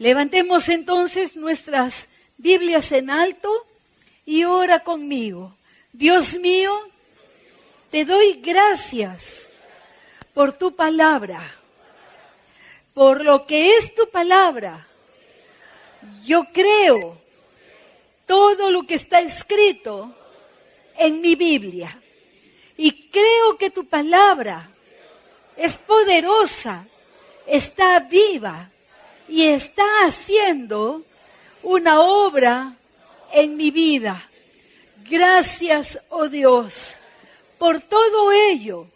Levantemos entonces nuestras Biblias en alto y ora conmigo. Dios mío, te doy gracias por tu palabra, por lo que es tu palabra. Yo creo todo lo que está escrito en mi Biblia y creo que tu palabra es poderosa, está viva y está haciendo una obra en mi vida. Gracias, oh Dios, por todo ello.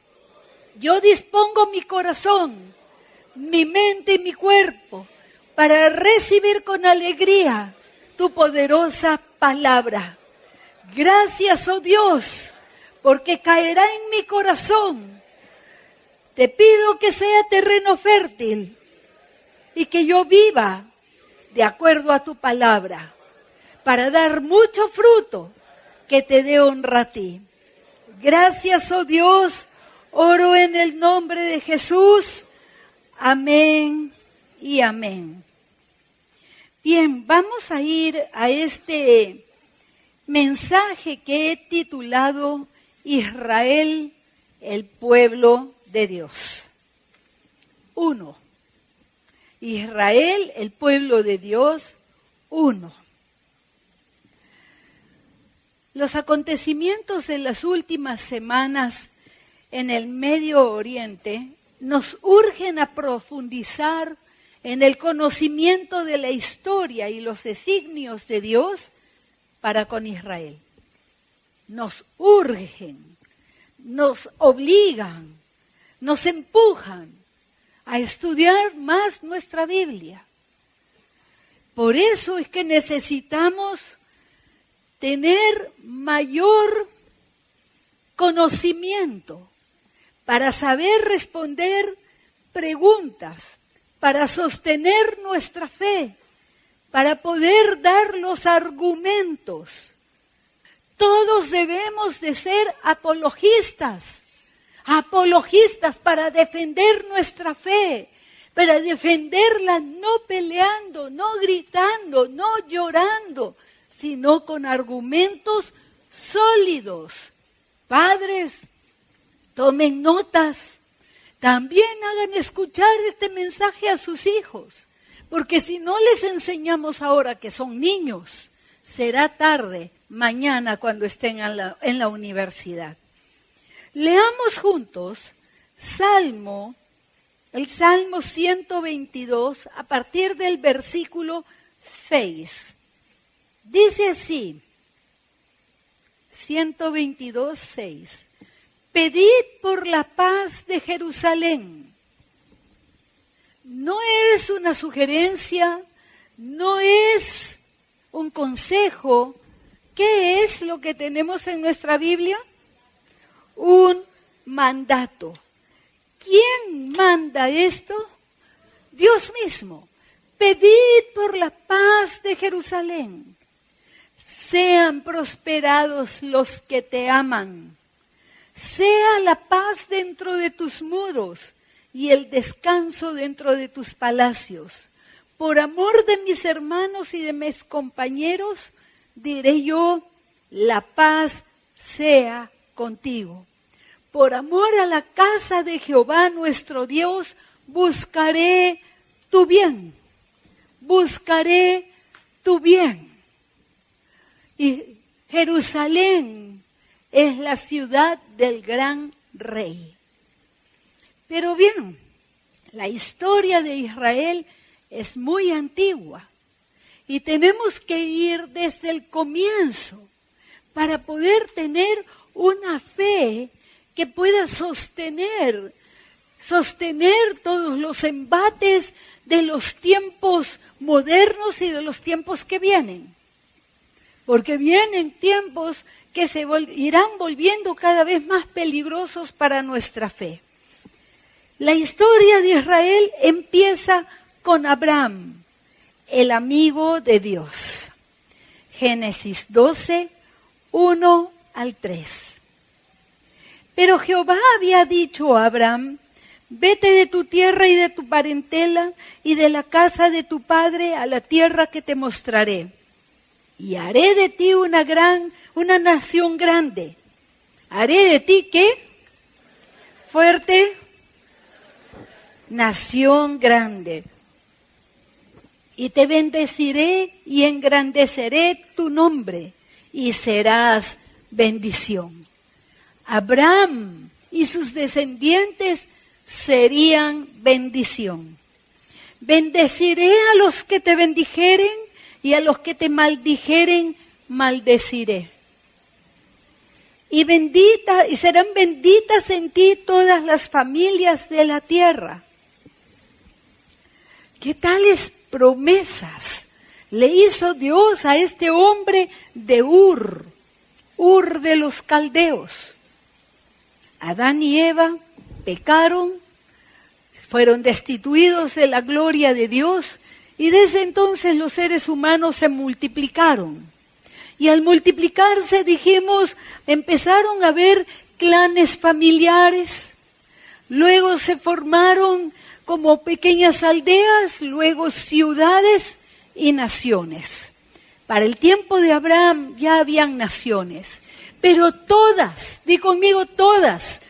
Yo dispongo mi corazón, mi mente y mi cuerpo para recibir con alegría tu poderosa palabra. Gracias, oh Dios, porque caerá en mi corazón. Te pido que sea terreno fértil y que yo viva de acuerdo a tu palabra para dar mucho fruto que te dé honra a ti. Gracias, oh Dios, oro en el nombre de Jesús. Amén y amén. Bien, vamos a ir a este mensaje que he titulado Israel, el pueblo de Dios. 1. Israel, el pueblo de Dios. 1. Los acontecimientos de las últimas semanas en el Medio Oriente nos urgen a profundizar en el conocimiento de la historia y los designios de Dios para con Israel. Nos urgen, nos obligan, nos empujan a estudiar más nuestra Biblia. Por eso es que necesitamos tener mayor conocimiento para saber responder preguntas, para sostener nuestra fe, para poder dar los argumentos. Todos debemos de ser apologistas para defender nuestra fe, para defenderla no peleando, no gritando, no llorando, sino con argumentos sólidos. Padres, tomen notas. También hagan escuchar este mensaje a sus hijos, porque si no les enseñamos ahora que son niños, será tarde mañana cuando estén en la universidad. Leamos juntos el Salmo 122 a partir del versículo 6. Dice así, 122, 6. Pedid por la paz de Jerusalén. No es una sugerencia, no es un consejo. ¿Qué es lo que tenemos en nuestra Biblia? Un mandato. ¿Quién manda esto? Dios mismo. Pedid por la paz de Jerusalén. Sean prosperados los que te aman. Sea la paz dentro de tus muros y el descanso dentro de tus palacios. Por amor de mis hermanos y de mis compañeros, diré yo, la paz sea contigo. Por amor a la casa de Jehová nuestro Dios, buscaré tu bien. Buscaré tu bien. Y Jerusalén es la ciudad del gran rey. Pero bien, la historia de Israel es muy antigua y tenemos que ir desde el comienzo para poder tener una fe que pueda sostener todos los embates de los tiempos modernos y de los tiempos que vienen. Porque vienen tiempos que se irán volviendo cada vez más peligrosos para nuestra fe. La historia de Israel empieza con Abraham, el amigo de Dios. Génesis 12, 1 al 3. Pero Jehová había dicho a Abraham, vete de tu tierra y de tu parentela y de la casa de tu padre a la tierra que te mostraré. Y haré de ti una nación grande. Haré de ti, ¿qué? Fuerte. Nación grande. Y te bendeciré y engrandeceré tu nombre y serás bendición. Abraham y sus descendientes serían bendición. Bendeciré a los que te bendijeren y a los que te maldijeren maldeciré. Y serán benditas en ti todas las familias de la tierra. ¿Qué tales promesas le hizo Dios a este hombre de Ur de los caldeos? Adán y Eva pecaron, fueron destituidos de la gloria de Dios y desde entonces los seres humanos se multiplicaron. Y al multiplicarse, empezaron a haber clanes familiares, luego se formaron como pequeñas aldeas, luego ciudades y naciones. Para el tiempo de Abraham ya habían naciones, pero todas, di conmigo todas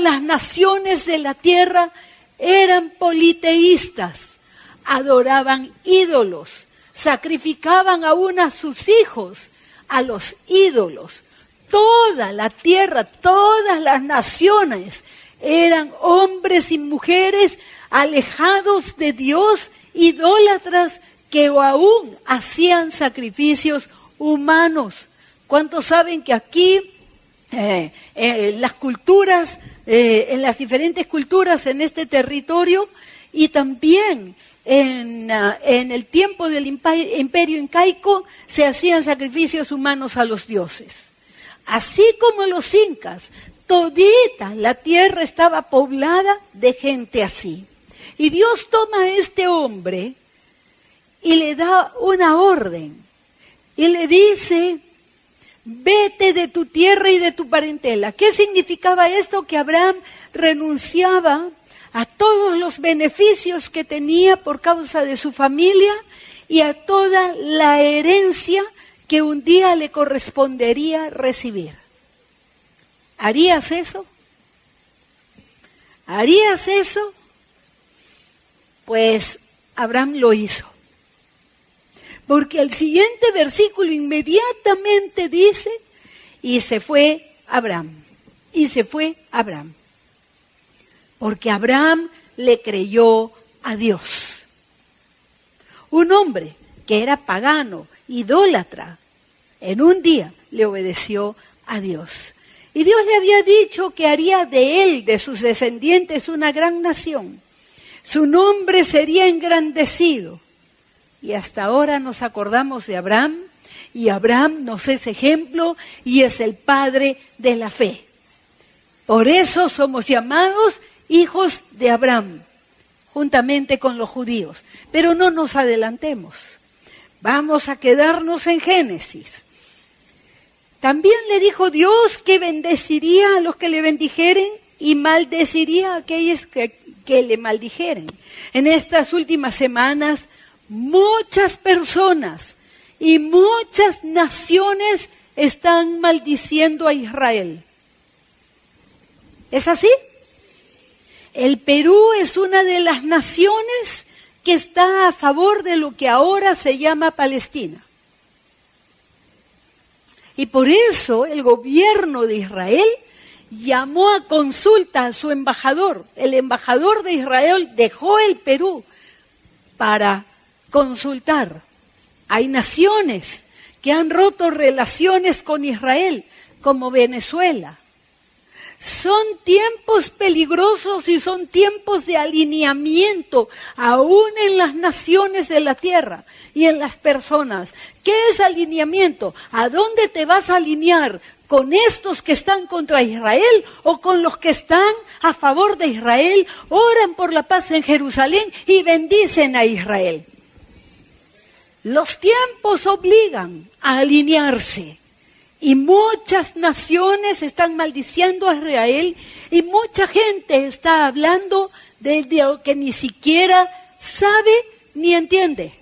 las naciones de la tierra eran politeístas, adoraban ídolos, sacrificaban aún a sus hijos a los ídolos. Toda la tierra, todas las naciones eran hombres y mujeres alejados de Dios, idólatras que aún hacían sacrificios humanos. ¿Cuántos saben que aquí las culturas, en las diferentes culturas en este territorio y también en el tiempo del imperio incaico se hacían sacrificios humanos a los dioses? Así como los incas, todita la tierra estaba poblada de gente así. Y Dios toma a este hombre y le da una orden. Y le dice, vete de tu tierra y de tu parentela. ¿Qué significaba esto? Que Abraham renunciaba a todos los beneficios que tenía por causa de su familia y a toda la herencia que un día le correspondería recibir. ¿Harías eso? ¿Harías eso? Pues Abraham lo hizo. Porque el siguiente versículo inmediatamente dice, y se fue Abraham. Y se fue Abraham. Porque Abraham le creyó a Dios. Un hombre que era pagano, idólatra, en un día le obedeció a Dios. Y Dios le había dicho que haría de él, de sus descendientes, una gran nación. Su nombre sería engrandecido. Y hasta ahora nos acordamos de Abraham, y Abraham nos es ejemplo y es el padre de la fe. Por eso somos llamados hijos de Abraham, juntamente con los judíos. Pero no nos adelantemos. Vamos a quedarnos en Génesis. También le dijo Dios que bendeciría a los que le bendijeren y maldeciría a aquellos que le maldijeren. En estas últimas semanas, muchas personas y muchas naciones están maldiciendo a Israel. ¿Es así? El Perú es una de las naciones que está a favor de lo que ahora se llama Palestina. Y por eso el gobierno de Israel llamó a consulta a su embajador. El embajador de Israel dejó el Perú para consultar. Hay naciones que han roto relaciones con Israel, como Venezuela. Son tiempos peligrosos y son tiempos de alineamiento, aún en las naciones de la tierra y en las personas. ¿Qué es alineamiento? ¿A dónde te vas a alinear? ¿Con estos que están contra Israel o con los que están a favor de Israel? Oran por la paz en Jerusalén y bendicen a Israel. Los tiempos obligan a alinearse. Y muchas naciones están maldiciendo a Israel y mucha gente está hablando de lo que ni siquiera sabe ni entiende.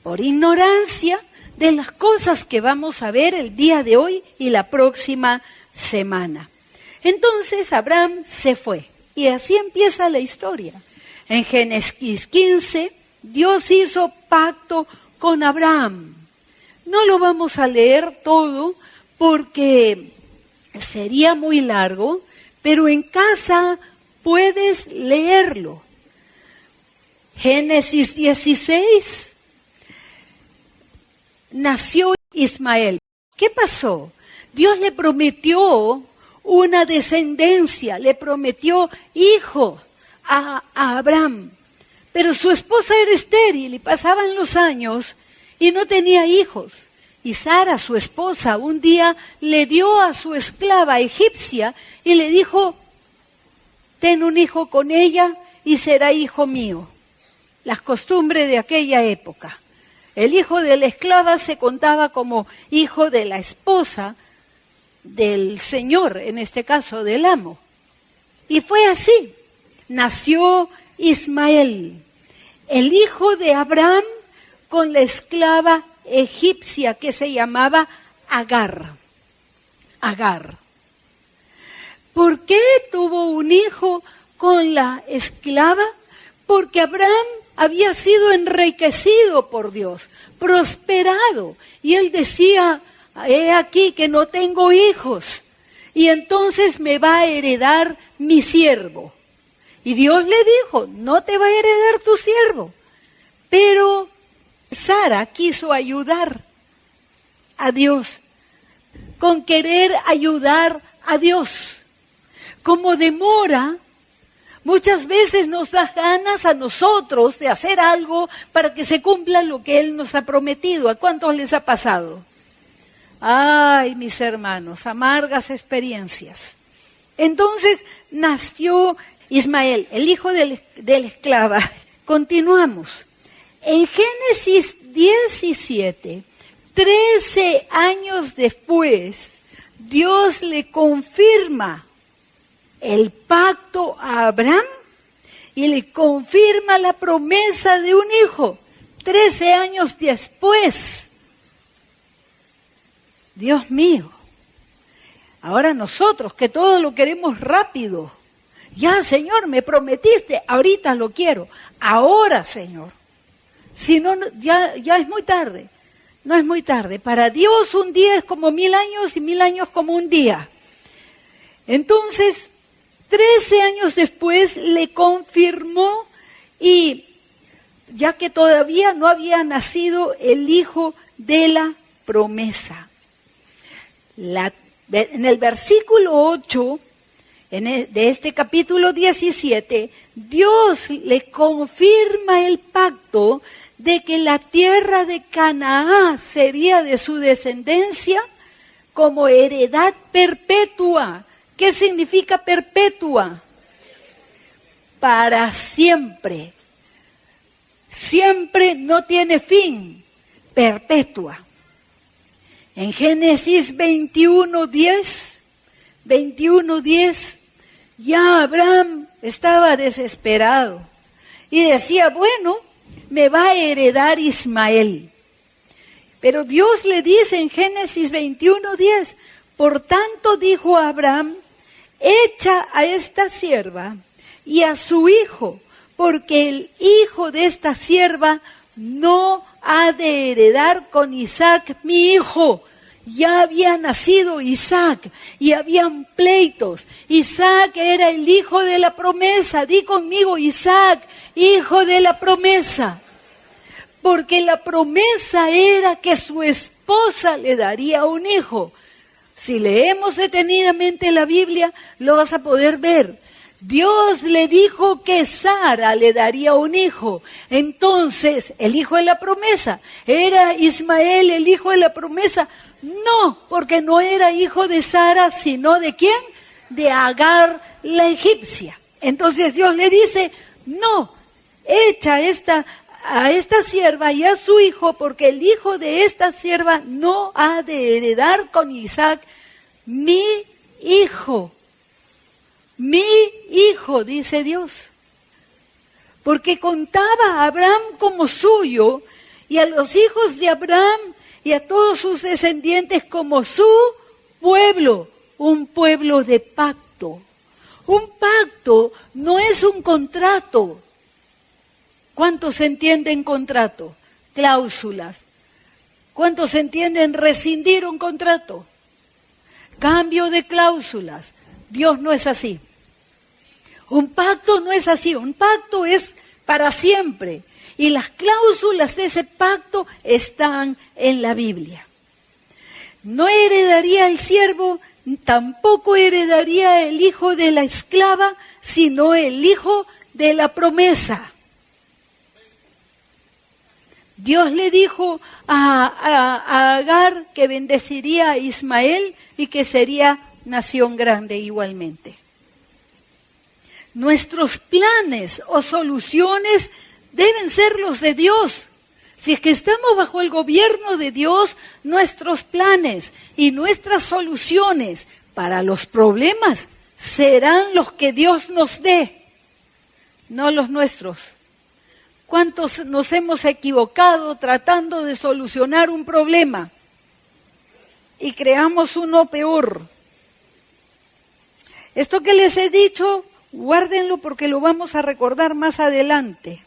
Por ignorancia de las cosas que vamos a ver el día de hoy y la próxima semana. Entonces Abraham se fue y así empieza la historia. En Génesis 15, Dios hizo pacto con Abraham. No lo vamos a leer todo porque sería muy largo, pero en casa puedes leerlo. Génesis 16, nació Ismael. ¿Qué pasó? Dios le prometió una descendencia, le prometió hijo a Abraham. Pero su esposa era estéril y pasaban los años y no tenía hijos. Y Sara, su esposa, un día le dio a su esclava egipcia y le dijo, ten un hijo con ella y será hijo mío. Las costumbres de aquella época. El hijo de la esclava se contaba como hijo de la esposa del señor, en este caso del amo. Y fue así. Nació Ismael, el hijo de Abraham con la esclava egipcia que se llamaba Agar. Agar. ¿Por qué tuvo un hijo con la esclava? Porque Abraham había sido enriquecido por Dios, prosperado. Y él decía, he aquí que no tengo hijos, y entonces me va a heredar mi siervo. Y Dios le dijo, no te va a heredar tu siervo. Pero Sara quiso ayudar a Dios, con querer ayudar a Dios. Como demora, muchas veces nos da ganas a nosotros de hacer algo para que se cumpla lo que Él nos ha prometido. ¿A cuántos les ha pasado? Ay, mis hermanos, amargas experiencias. Entonces nació Ismael, el hijo de la esclava. Continuamos. En Génesis 17, 13 años después, Dios le confirma el pacto a Abraham y le confirma la promesa de un hijo. 13 años después. Dios mío. Ahora nosotros que todo lo queremos rápido. Ya, Señor, me prometiste, ahorita lo quiero. Ahora, Señor. Si no, ya es muy tarde. No es muy tarde. Para Dios un día es como 1000 años y 1000 años como un día. Entonces, 13 años después le confirmó y ya que todavía no había nacido el hijo de la promesa. En el versículo 8 de este capítulo 17, Dios le confirma el pacto de que la tierra de Canaán sería de su descendencia como heredad perpetua. ¿Qué significa perpetua? Para siempre. Siempre no tiene fin. Perpetua. En Génesis 21:10, ya Abraham estaba desesperado y decía, bueno, me va a heredar Ismael. Pero Dios le dice en Génesis 21:10, por tanto dijo a Abraham, echa a esta sierva y a su hijo, porque el hijo de esta sierva no ha de heredar con Isaac mi hijo. Ya había nacido Isaac y habían pleitos. Isaac era el hijo de la promesa. Di conmigo, Isaac, hijo de la promesa. Porque la promesa era que su esposa le daría un hijo. Si leemos detenidamente la Biblia, lo vas a poder ver. Dios le dijo que Sara le daría un hijo. Entonces, el hijo de la promesa, ¿era Ismael el hijo de la promesa? No, porque no era hijo de Sara, sino ¿de quién? De Agar la egipcia. Entonces Dios le dice, no, echa a esta sierva y a su hijo, porque el hijo de esta sierva no ha de heredar con Isaac, mi hijo, dice Dios. Porque contaba a Abraham como suyo y a los hijos de Abraham y a todos sus descendientes como su pueblo, un pueblo de pacto. Un pacto no es un contrato. ¿Cuántos entienden contrato? Cláusulas. ¿Cuántos entienden rescindir un contrato? Cambio de cláusulas. Dios no es así. Un pacto no es así. Un pacto es para siempre. Y las cláusulas de ese pacto están en la Biblia. No heredaría el siervo, tampoco heredaría el hijo de la esclava, sino el hijo de la promesa. Dios le dijo a Agar que bendeciría a Ismael y que sería nación grande igualmente. Nuestros planes o soluciones deben ser los de Dios. Si es que estamos bajo el gobierno de Dios, nuestros planes y nuestras soluciones para los problemas serán los que Dios nos dé, no los nuestros. ¿Cuántos nos hemos equivocado tratando de solucionar un problema y creamos uno peor? Esto que les he dicho, guárdenlo porque lo vamos a recordar más adelante.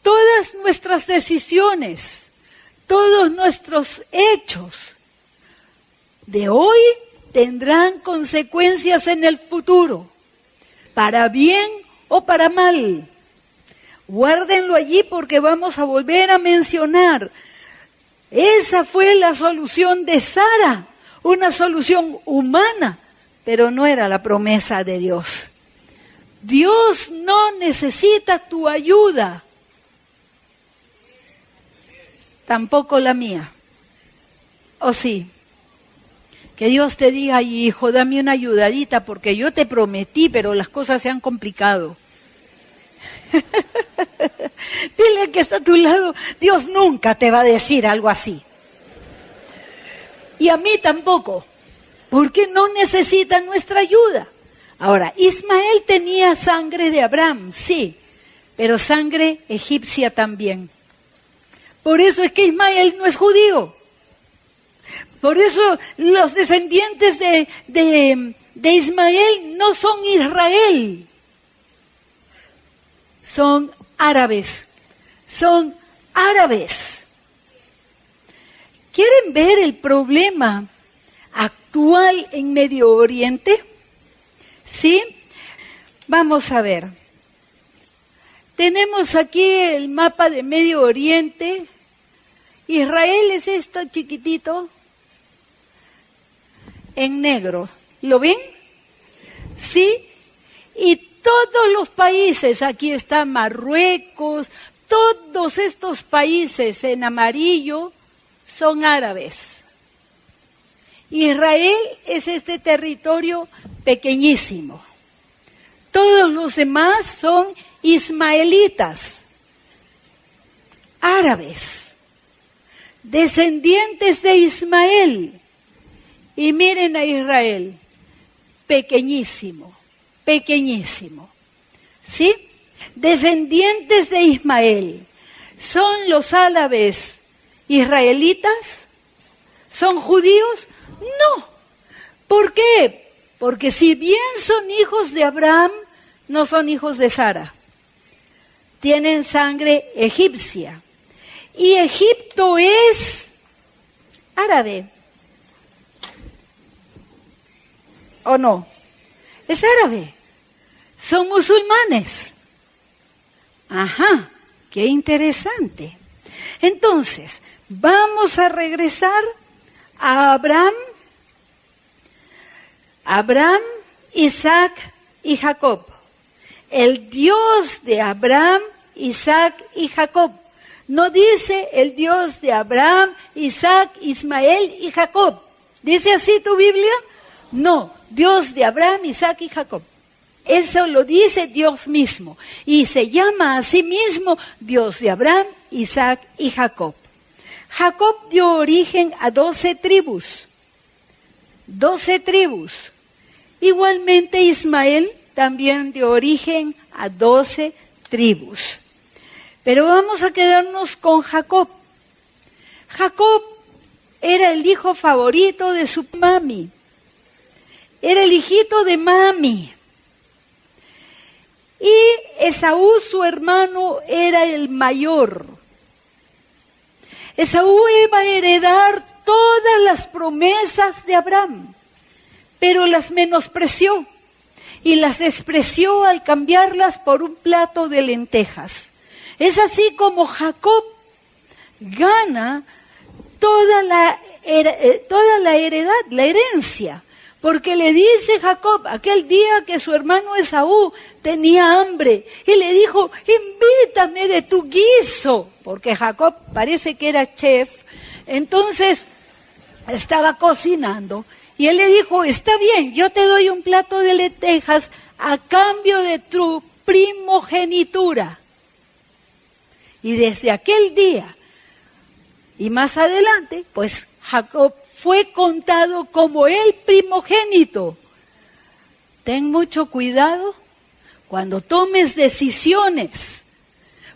Todas nuestras decisiones, todos nuestros hechos de hoy tendrán consecuencias en el futuro, para bien o para mal. Guárdenlo allí porque vamos a volver a mencionar. Esa fue la solución de Sara, una solución humana, pero no era la promesa de Dios. Dios no necesita tu ayuda, tampoco la mía. ¿O sí? Que Dios te diga, ay, hijo, dame una ayudadita porque yo te prometí, pero las cosas se han complicado. Dile al que está a tu lado, Dios nunca te va a decir algo así. Y a mí tampoco, porque no necesita nuestra ayuda. Ahora, Ismael tenía sangre de Abraham, sí, pero sangre egipcia también. Por eso es que Ismael no es judío. Por eso los descendientes de Ismael no son Israel. Son árabes. Son árabes. ¿Quieren ver el problema actual en Medio Oriente? ¿Sí? Vamos a ver. Tenemos aquí el mapa de Medio Oriente. Israel es esto chiquitito, en negro. ¿Lo ven? ¿Sí? Y todos los países, aquí está Marruecos, todos estos países en amarillo son árabes. Israel es este territorio pequeñísimo. Todos los demás son ismaelitas, árabes, descendientes de Ismael. Y miren a Israel, pequeñísimo, pequeñísimo. ¿Sí? Descendientes de Ismael. ¿Son los árabes israelitas? ¿Son judíos? No. ¿Por qué? Porque si bien son hijos de Abraham, no son hijos de Sara. Tienen sangre egipcia. Y Egipto es árabe. ¿O no? Es árabe. Son musulmanes. Ajá, qué interesante. Entonces, vamos a regresar a Abraham, Isaac y Jacob. El Dios de Abraham, Isaac y Jacob. No dice el Dios de Abraham, Isaac, Ismael y Jacob. ¿Dice así tu Biblia? No, Dios de Abraham, Isaac y Jacob. Eso lo dice Dios mismo. Y se llama a sí mismo Dios de Abraham, Isaac y Jacob. Jacob dio origen a 12 tribus. 12 tribus. Igualmente Ismael también dio origen a 12 tribus. Pero vamos a quedarnos con Jacob. Jacob era el hijo favorito de su mami. Era el hijito de mami. Y Esaú, su hermano, era el mayor. Esaú iba a heredar todas las promesas de Abraham, pero las menospreció y las despreció al cambiarlas por un plato de lentejas. Es así como Jacob gana toda la heredad, la herencia. Porque le dice Jacob, aquel día que su hermano Esaú tenía hambre, y le dijo, invítame de tu guiso, porque Jacob parece que era chef, entonces estaba cocinando, y él le dijo, está bien, yo te doy un plato de lentejas a cambio de tu primogenitura. Y desde aquel día, y más adelante, pues Jacob fue contado como el primogénito. Ten mucho cuidado cuando tomes decisiones,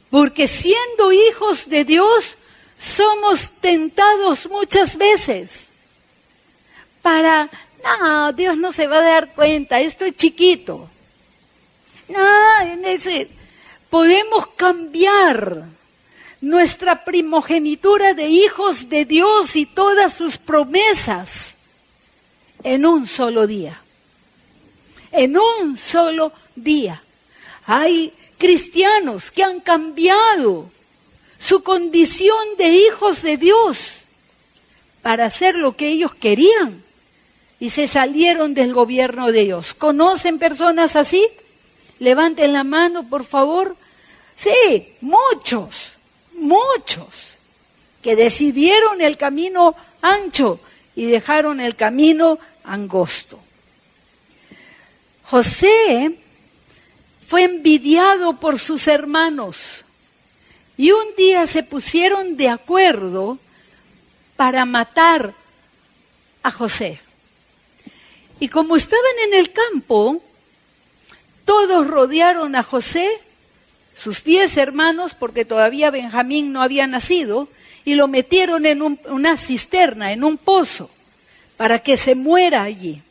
porque siendo hijos de Dios, somos tentados muchas veces no, Dios no se va a dar cuenta, esto es chiquito. No, podemos cambiar nuestra primogenitura de hijos de Dios y todas sus promesas en un solo día. En un solo día. Hay cristianos que han cambiado su condición de hijos de Dios para hacer lo que ellos querían y se salieron del gobierno de Dios. ¿Conocen personas así? Levanten la mano, por favor. Sí, muchos que decidieron el camino ancho y dejaron el camino angosto. José fue envidiado por sus hermanos y un día se pusieron de acuerdo para matar a José. Y como estaban en el campo, todos rodearon a José, sus 10 hermanos, porque todavía Benjamín no había nacido, y lo metieron en una cisterna, en un pozo, para que se muera allí.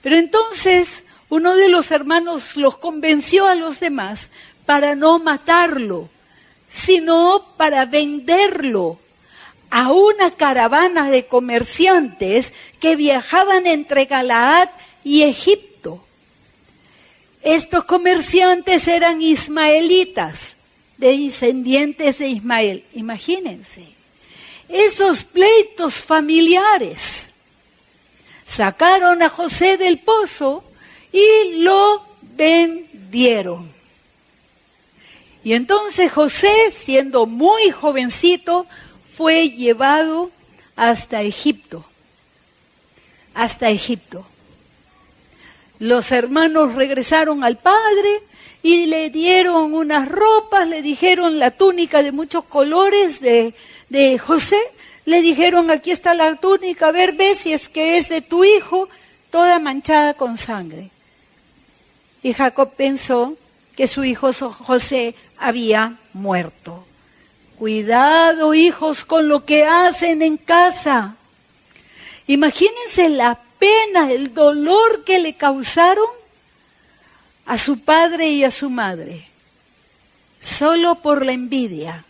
Pero entonces uno de los hermanos los convenció a los demás para no matarlo, sino para venderlo a una caravana de comerciantes que viajaban entre Galaad y Egipto. Estos comerciantes eran ismaelitas, descendientes de Ismael. Imagínense, esos pleitos familiares sacaron a José del pozo y lo vendieron. Y entonces José, siendo muy jovencito, fue llevado hasta Egipto. Hasta Egipto. Los hermanos regresaron al padre y le dieron unas ropas, le dijeron la túnica de muchos colores de José. Le dijeron, aquí está la túnica, a ver, ve si es que es de tu hijo, toda manchada con sangre. Y Jacob pensó que su hijo José había muerto. Cuidado, hijos, con lo que hacen en casa. Imagínense la pena, el dolor que le causaron a su padre y a su madre, solo por la envidia.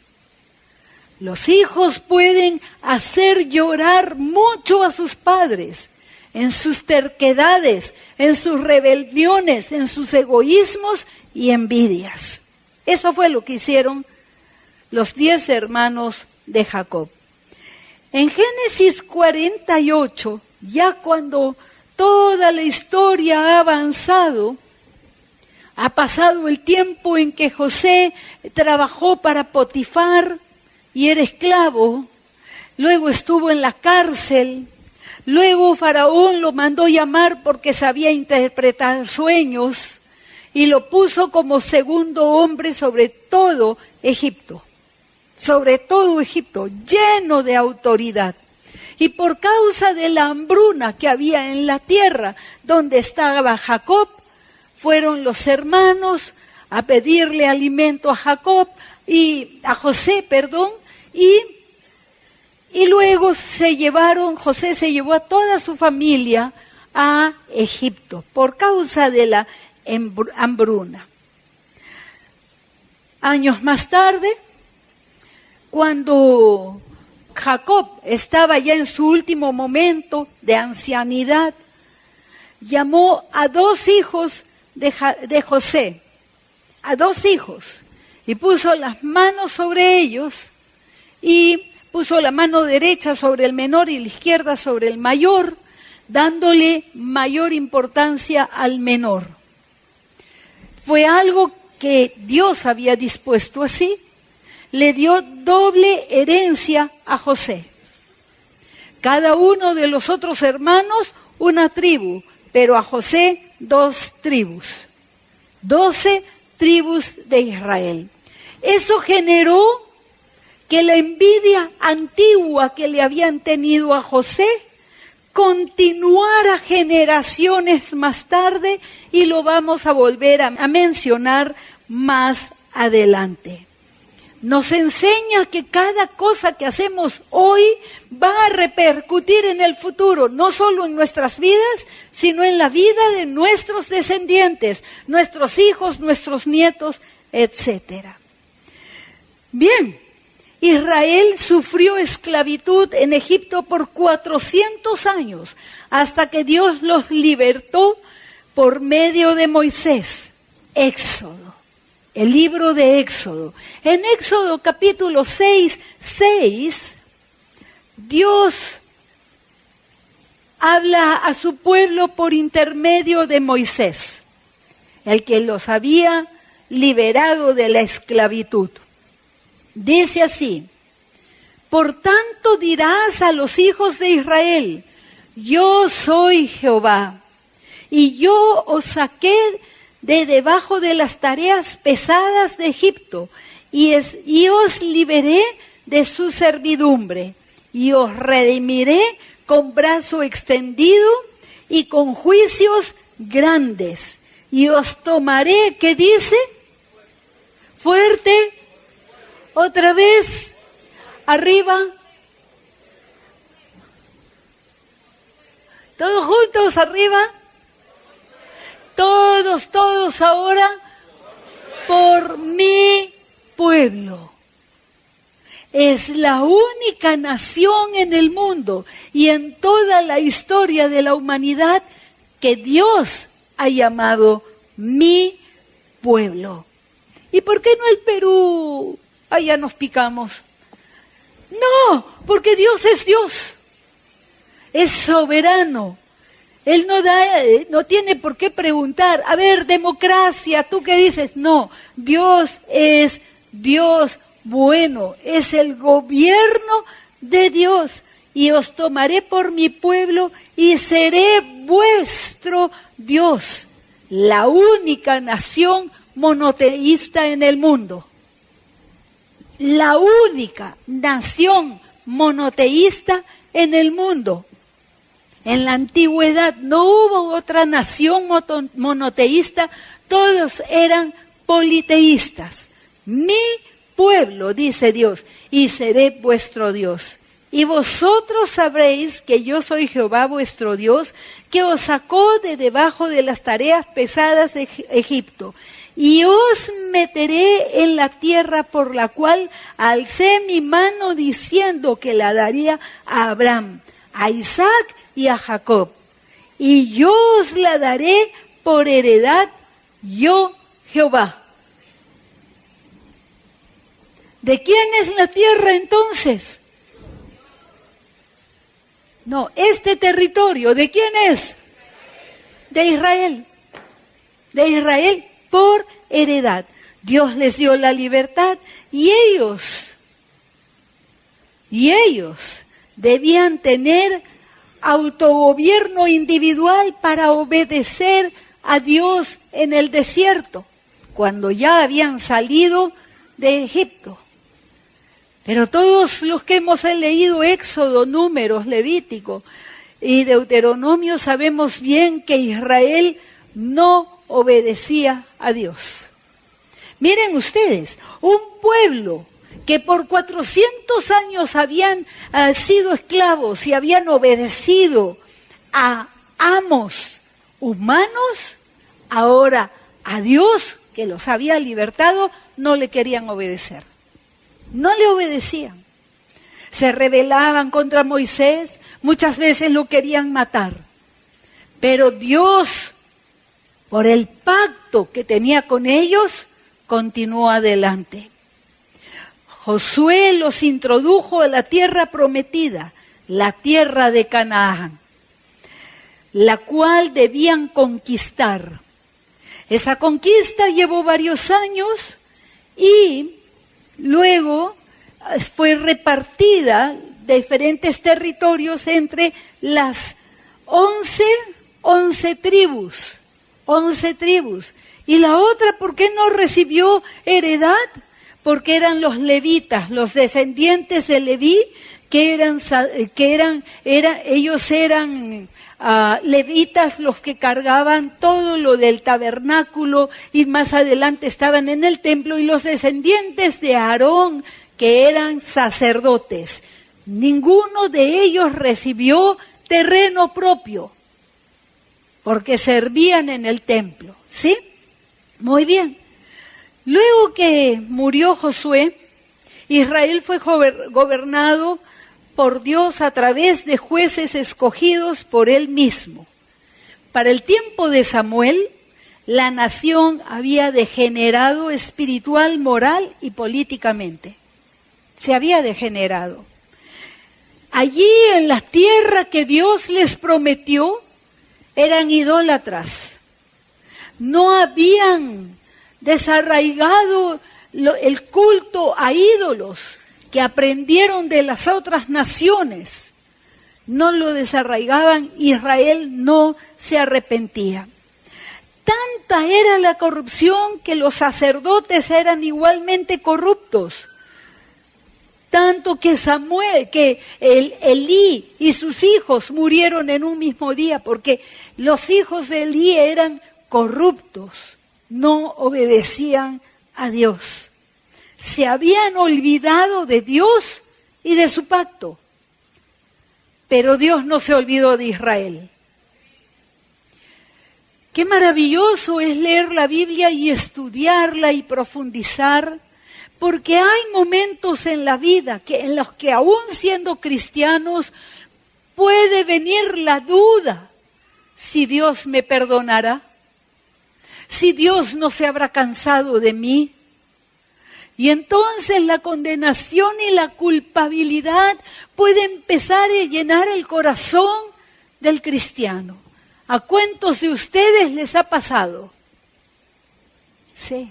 Los hijos pueden hacer llorar mucho a sus padres en sus terquedades, en sus rebeliones, en sus egoísmos y envidias. Eso fue lo que hicieron los 10 hermanos de Jacob. En Génesis 48, ya cuando toda la historia ha avanzado, ha pasado el tiempo en que José trabajó para Potifar y era esclavo, luego estuvo en la cárcel, Luego Faraón lo mandó llamar porque sabía interpretar sueños y lo puso como segundo hombre sobre todo Egipto, lleno de autoridad. Y por causa de la hambruna que había en la tierra donde estaba Jacob, fueron los hermanos a pedirle alimento a José, y luego José se llevó a toda su familia a Egipto por causa de la hambruna. Años más tarde, cuando Jacob estaba ya en su último momento de ancianidad, llamó a 2 hijos de José, y puso las manos sobre ellos, y puso la mano derecha sobre el menor y la izquierda sobre el mayor, dándole mayor importancia al menor. Fue algo que Dios había dispuesto así. Le dio doble herencia a José. Cada uno de los otros hermanos una tribu, pero a José 2 tribus. 12 tribus de Israel. Eso generó que la envidia antigua que le habían tenido a José continuara generaciones más tarde, y lo vamos a volver a mencionar más adelante. Nos enseña que cada cosa que hacemos hoy va a repercutir en el futuro, no solo en nuestras vidas, sino en la vida de nuestros descendientes, nuestros hijos, nuestros nietos, etc. Bien, Israel sufrió esclavitud en Egipto por 400 años, hasta que Dios los libertó por medio de Moisés. Éxodo, el libro de Éxodo. En Éxodo capítulo 6, Dios habla a su pueblo por intermedio de Moisés, el que los había liberado de la esclavitud. Dice así: por tanto dirás a los hijos de Israel, yo soy Jehová, y yo os saqué de debajo de las tareas pesadas de Egipto, y os liberé de su servidumbre, y os redimiré con brazo extendido y con juicios grandes, y os tomaré, ¿qué dice? Fuerte. Otra vez, arriba. Todos juntos, arriba. Todos ahora. Por mi pueblo. Es la única nación en el mundo y en toda la historia de la humanidad que Dios ha llamado mi pueblo. ¿Y por qué no el Perú? Allá nos picamos. No, porque Dios es Dios. Es soberano. Él no tiene por qué preguntar, a ver, democracia, ¿tú qué dices? No, Dios es Dios bueno, es el gobierno de Dios. Y os tomaré por mi pueblo y seré vuestro Dios. La única nación monoteísta en el mundo. La única nación monoteísta en el mundo. En la antigüedad no hubo otra nación monoteísta, todos eran politeístas. Mi pueblo, dice Dios, y seré vuestro Dios. Y vosotros sabréis que yo soy Jehová vuestro Dios, que os sacó de debajo de las tareas pesadas de Egipto. Y os meteré en la tierra por la cual alcé mi mano diciendo que la daría a Abraham, a Isaac y a Jacob. Y yo os la daré por heredad, yo Jehová. ¿De quién es la tierra entonces? No, este territorio, ¿de quién es? De Israel. De Israel por heredad. Dios les dio la libertad y ellos debían tener autogobierno individual para obedecer a Dios en el desierto, cuando ya habían salido de Egipto. Pero todos los que hemos leído Éxodo, Números, Levítico y Deuteronomio sabemos bien que Israel no obedecía a Dios. Miren ustedes, un pueblo que por 400 años habían sido esclavos y habían obedecido a amos humanos, ahora a Dios que los había libertado, no le querían obedecer. No le obedecían. Se rebelaban contra Moisés, muchas veces lo querían matar. Pero Dios, por el pacto que tenía con ellos, continuó adelante. Josué los introdujo a la tierra prometida, la tierra de Canaán, la cual debían conquistar. Esa conquista llevó varios años y luego fue repartida de diferentes territorios entre las 11 tribus. 11 tribus. Y la otra, ¿por qué no recibió heredad? Porque eran los levitas, los descendientes de Leví, ellos eran levitas los que cargaban todo lo del tabernáculo y más adelante estaban en el templo, y los descendientes de Aarón, que eran sacerdotes. Ninguno de ellos recibió terreno propio, porque servían en el templo, ¿sí? Muy bien. Luego que murió Josué, Israel fue gobernado por Dios a través de jueces escogidos por él mismo. Para el tiempo de Samuel, la nación había degenerado espiritual, moral y políticamente. Se había degenerado. Allí en la tierra que Dios les prometió, eran idólatras. No habían desarraigado el culto a ídolos que aprendieron de las otras naciones. No lo desarraigaban, Israel no se arrepentía. Tanta era la corrupción que los sacerdotes eran igualmente corruptos. Tanto que Elí y sus hijos murieron en un mismo día, porque los hijos de Elí eran corruptos, no obedecían a Dios. Se habían olvidado de Dios y de su pacto. Pero Dios no se olvidó de Israel. Qué maravilloso es leer la Biblia y estudiarla y profundizar, porque hay momentos en la vida en los que aún siendo cristianos puede venir la duda si Dios me perdonará, si Dios no se habrá cansado de mí. Y entonces la condenación y la culpabilidad puede empezar a llenar el corazón del cristiano. ¿A cuántos de ustedes les ha pasado? Sí.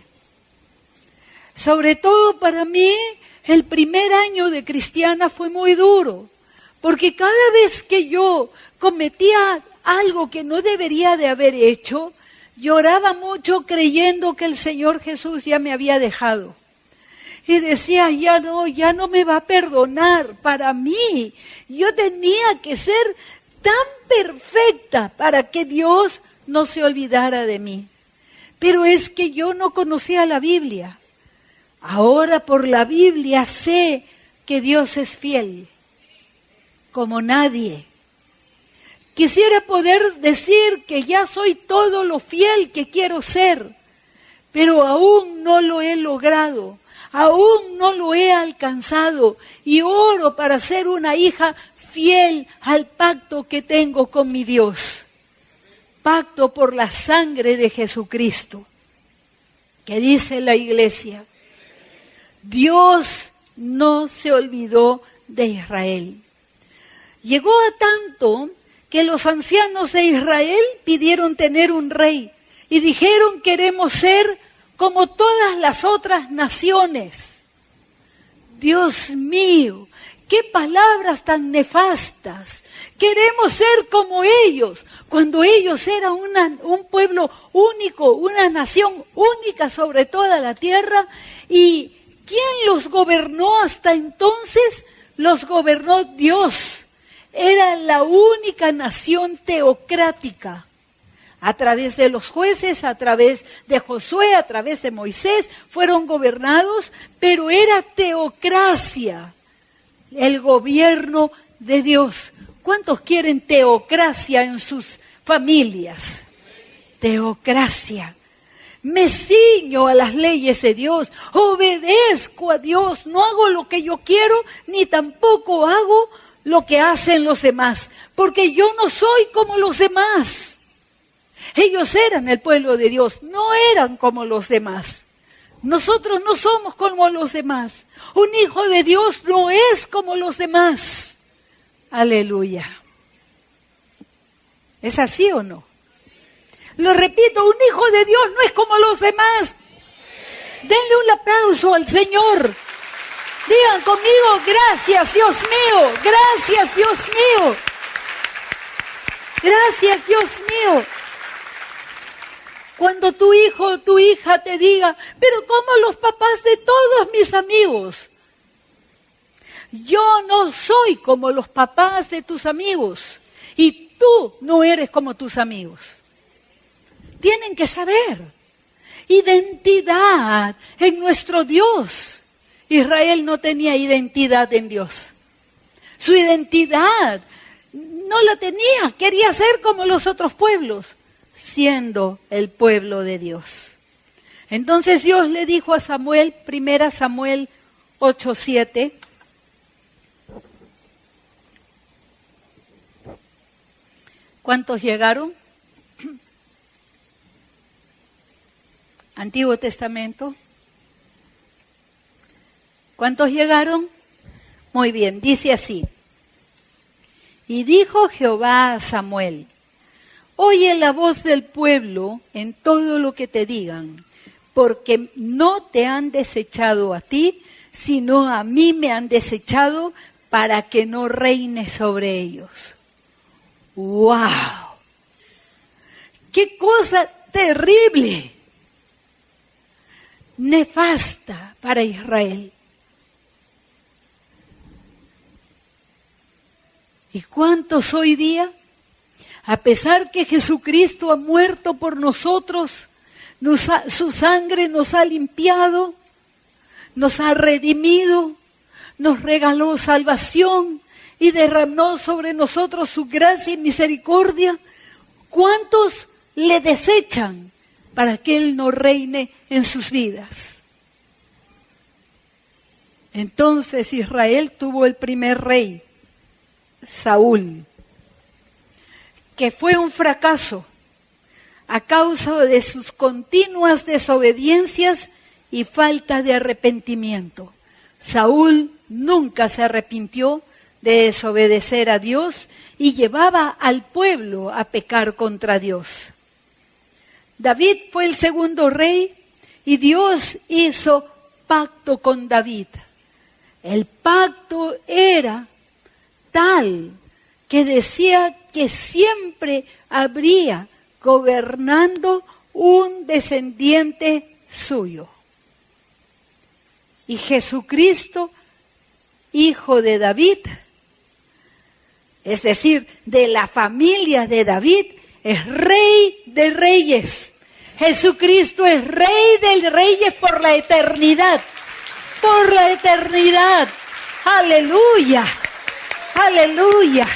Sobre todo para mí, el primer año de cristiana fue muy duro, porque cada vez que yo cometía algo que no debería de haber hecho, lloraba mucho creyendo que el Señor Jesús ya me había dejado. Y decía, ya no me va a perdonar. Para mí, yo tenía que ser tan perfecta para que Dios no se olvidara de mí. Pero es que yo no conocía la Biblia. Ahora por la Biblia sé que Dios es fiel, como nadie. Quisiera poder decir que ya soy todo lo fiel que quiero ser, pero aún no lo he logrado, aún no lo he alcanzado, y oro para ser una hija fiel al pacto que tengo con mi Dios. Pacto por la sangre de Jesucristo. ¿Qué dice la iglesia? Dios no se olvidó de Israel. Llegó a tanto que los ancianos de Israel pidieron tener un rey y dijeron, queremos ser como todas las otras naciones. Dios mío, qué palabras tan nefastas. Queremos ser como ellos, cuando ellos eran un pueblo único, una nación única sobre toda la tierra. ¿Y quién los gobernó hasta entonces? Los gobernó Dios. Era la única nación teocrática. A través de los jueces, a través de Josué, a través de Moisés, fueron gobernados, pero era teocracia, el gobierno de Dios. ¿Cuántos quieren teocracia en sus familias? Teocracia. Me ciño a las leyes de Dios, obedezco a Dios, no hago lo que yo quiero, ni tampoco hago lo que hacen los demás, porque yo no soy como los demás. Ellos eran el pueblo de Dios, no eran como los demás. Nosotros no somos como los demás. Un hijo de Dios no es como los demás. Aleluya. ¿Es así o no? Lo repito, un hijo de Dios no es como los demás. Denle un aplauso al Señor. Digan conmigo, gracias Dios mío, gracias Dios mío. Gracias Dios mío. Cuando tu hijo o tu hija te diga, pero como los papás de todos mis amigos. Yo no soy como los papás de tus amigos y tú no eres como tus amigos. Tienen que saber identidad en nuestro Dios. Israel no tenía identidad en Dios. Su identidad no la tenía, quería ser como los otros pueblos, siendo el pueblo de Dios. Entonces Dios le dijo a Samuel, 1 Samuel 8:7, ¿cuántos llegaron? Antiguo Testamento. ¿Cuántos llegaron? Muy bien, dice así. Y dijo Jehová a Samuel, oye la voz del pueblo en todo lo que te digan, porque no te han desechado a ti, sino a mí me han desechado para que no reine sobre ellos. ¡Wow! ¡Qué cosa terrible! Nefasta para Israel. ¿Y cuántos hoy día? A pesar que Jesucristo ha muerto por nosotros, su sangre nos ha limpiado, nos ha redimido, nos regaló salvación y derramó sobre nosotros su gracia y misericordia. ¿Cuántos le desechan para que Él no reine en sus vidas? Entonces Israel tuvo el primer rey, Saúl, que fue un fracaso a causa de sus continuas desobediencias y falta de arrepentimiento. Saúl nunca se arrepintió de desobedecer a Dios y llevaba al pueblo a pecar contra Dios. David fue el segundo rey y Dios hizo pacto con David. El pacto era tal que decía que siempre habría gobernando un descendiente suyo. Y Jesucristo, hijo de David, es decir, de la familia de David, es rey de reyes. Jesucristo es rey de reyes por la eternidad. Por la eternidad. Aleluya. Aleluya.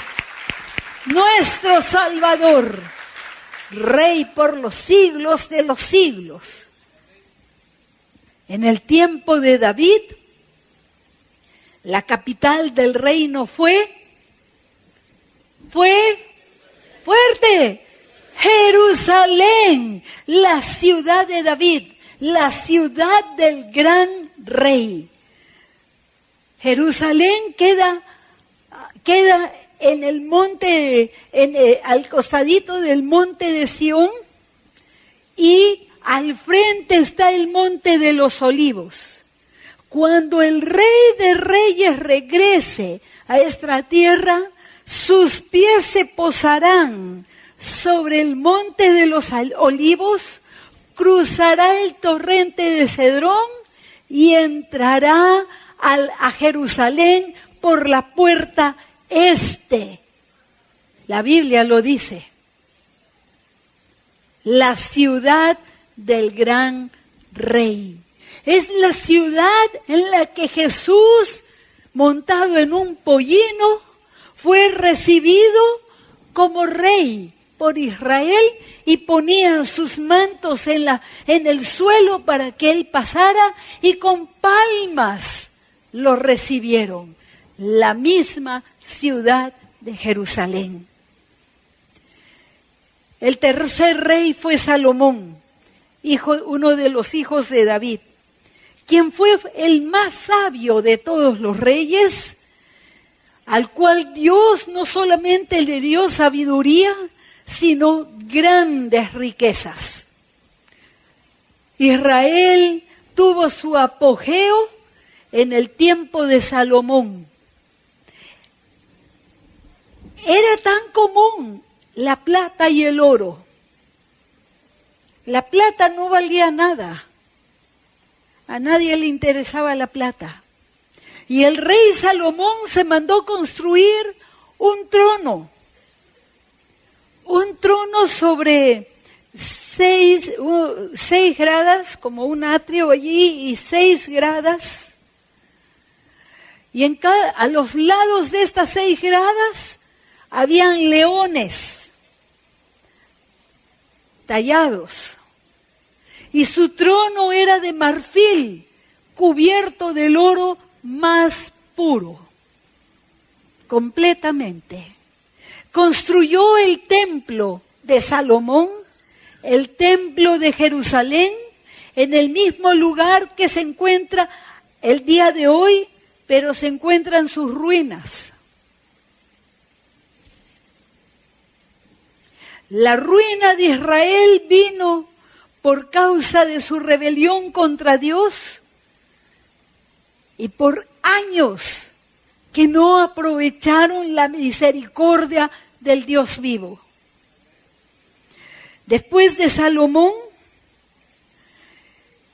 Nuestro Salvador, Rey por los siglos de los siglos. En el tiempo de David, la capital del reino fue fuerte, Jerusalén, la ciudad de David, la ciudad del gran rey. Jerusalén queda en el monte, al costadito del monte de Sión, y al frente está el monte de los olivos. cuando el Rey de Reyes regrese a esta tierra, sus pies se posarán sobre el monte de los olivos, cruzará el torrente de Cedrón y entrará a Jerusalén por la puerta este. La Biblia lo dice. La ciudad del gran Rey. Es la ciudad en la que Jesús, montado en un pollino, fue recibido como rey por Israel y ponían sus mantos en el suelo para que él pasara y con palmas lo recibieron. La misma ciudad de Jerusalén. El tercer rey fue Salomón, uno de los hijos de David, quien fue el más sabio de todos los reyes, al cual Dios no solamente le dio sabiduría, sino grandes riquezas. Israel tuvo su apogeo en el tiempo de Salomón. Era tan común la plata y el oro. La plata no valía nada. A nadie le interesaba la plata. Y el rey Salomón se mandó construir un trono sobre 6 gradas, como un atrio allí, y 6 gradas. Y a los lados de estas 6 gradas habían leones tallados. Y su trono era de marfil, cubierto del oro más puro, completamente. Construyó el templo de Salomón, el templo de Jerusalén, en el mismo lugar que se encuentra el día de hoy, pero se encuentran sus ruinas. La ruina de Israel vino por causa de su rebelión contra Dios y por años que no aprovecharon la misericordia del Dios vivo. Después de Salomón,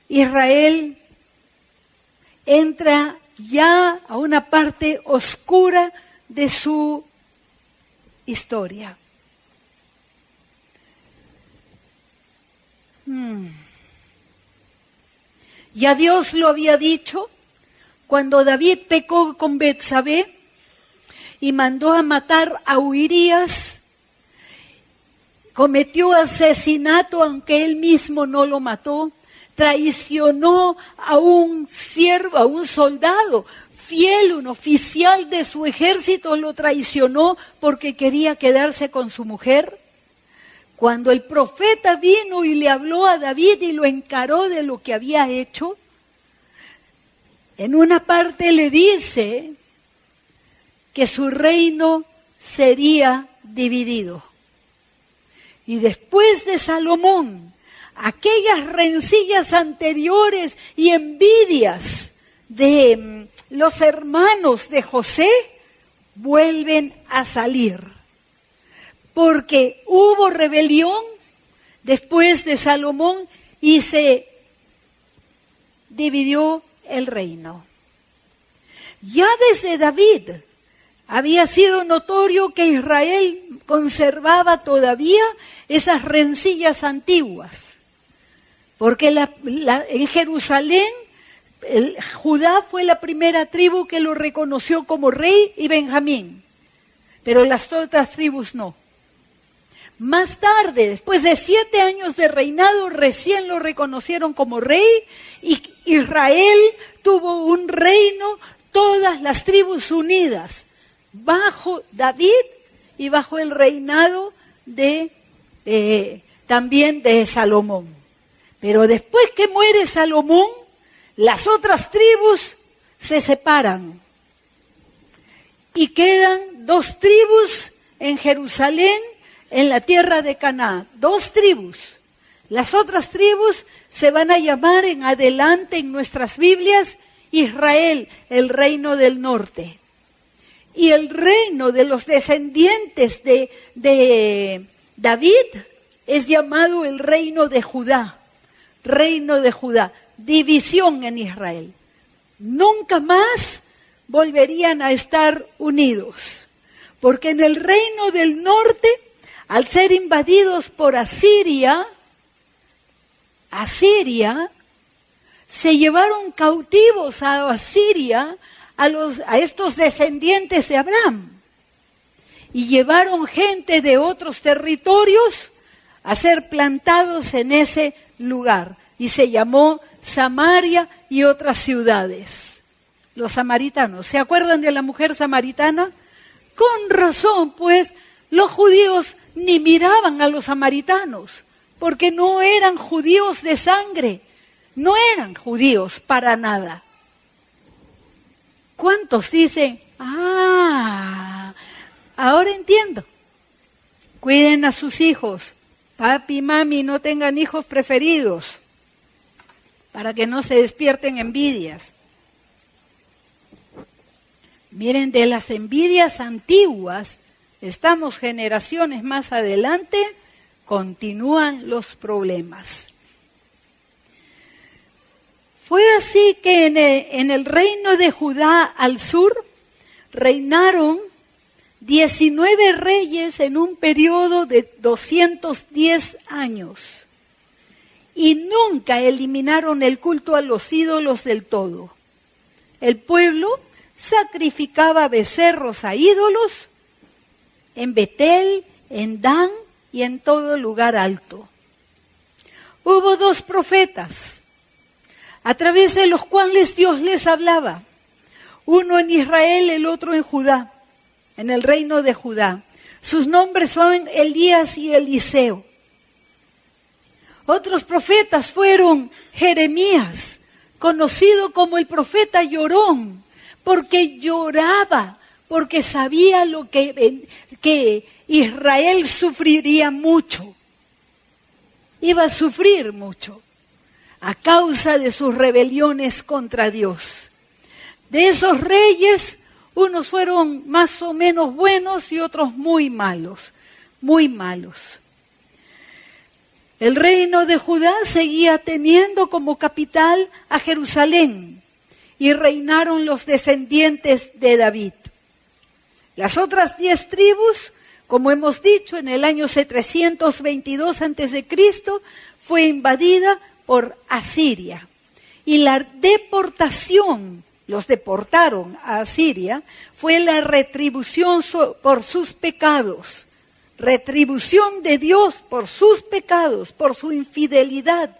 Israel entra ya a una parte oscura de su historia. Ya Dios lo había dicho cuando David pecó con Betsabé y mandó a matar a Urías, cometió asesinato aunque él mismo no lo mató, traicionó a un siervo, a un soldado fiel, un oficial de su ejército lo traicionó porque quería quedarse con su mujer. Cuando el profeta vino y le habló a David y lo encaró de lo que había hecho, en una parte le dice que su reino sería dividido. Y después de Salomón, aquellas rencillas anteriores y envidias de los hermanos de José vuelven a salir. Porque hubo rebelión después de Salomón y se dividió el reino. Ya desde David había sido notorio que Israel conservaba todavía esas rencillas antiguas. Porque en Jerusalén, Judá fue la primera tribu que lo reconoció como rey y Benjamín. Pero las otras tribus no. Más tarde, después de 7 años de reinado, recién lo reconocieron como rey y Israel tuvo un reino, todas las tribus unidas, bajo David y bajo el reinado también de Salomón. Pero después que muere Salomón, las otras tribus se separan y quedan 2 tribus en Jerusalén, en la tierra de Canaán, 2 tribus. Las otras tribus se van a llamar en adelante en nuestras Biblias Israel, el reino del norte. Y el reino de los descendientes de David es llamado el reino de Judá. Reino de Judá, división en Israel. Nunca más volverían a estar unidos. Porque en el reino del norte, al ser invadidos por Asiria, se llevaron cautivos a Asiria a estos descendientes de Abraham. Y llevaron gente de otros territorios a ser plantados en ese lugar. Y se llamó Samaria y otras ciudades. Los samaritanos. ¿Se acuerdan de la mujer samaritana? Con razón, pues, los judíos ni miraban a los samaritanos, porque no eran judíos de sangre, no eran judíos para nada. ¿Cuántos dicen, ahora entiendo? Cuiden a sus hijos, papi y mami, no tengan hijos preferidos, para que no se despierten envidias. Miren, de las envidias antiguas, estamos generaciones más adelante, continúan los problemas. Fue así que en el reino de Judá al sur reinaron 19 reyes en un periodo de 210 años y nunca eliminaron el culto a los ídolos del todo. El pueblo sacrificaba becerros a ídolos en Betel, en Dan y en todo lugar alto. Hubo 2 profetas, a través de los cuales Dios les hablaba. Uno en Israel, el otro en Judá, en el reino de Judá. Sus nombres son Elías y Eliseo. Otros profetas fueron Jeremías, conocido como el profeta llorón, porque lloraba, porque sabía lo que Israel sufriría mucho. Iba a sufrir mucho a causa de sus rebeliones contra Dios. De esos reyes, unos fueron más o menos buenos y otros muy malos, muy malos. El reino de Judá seguía teniendo como capital a Jerusalén y reinaron los descendientes de David. Las otras 10 tribus, como hemos dicho, en el año 722 a.C., fue invadida por Asiria. Y la deportación, los deportaron a Asiria, fue la retribución por sus pecados. Retribución de Dios por sus pecados, por su infidelidad,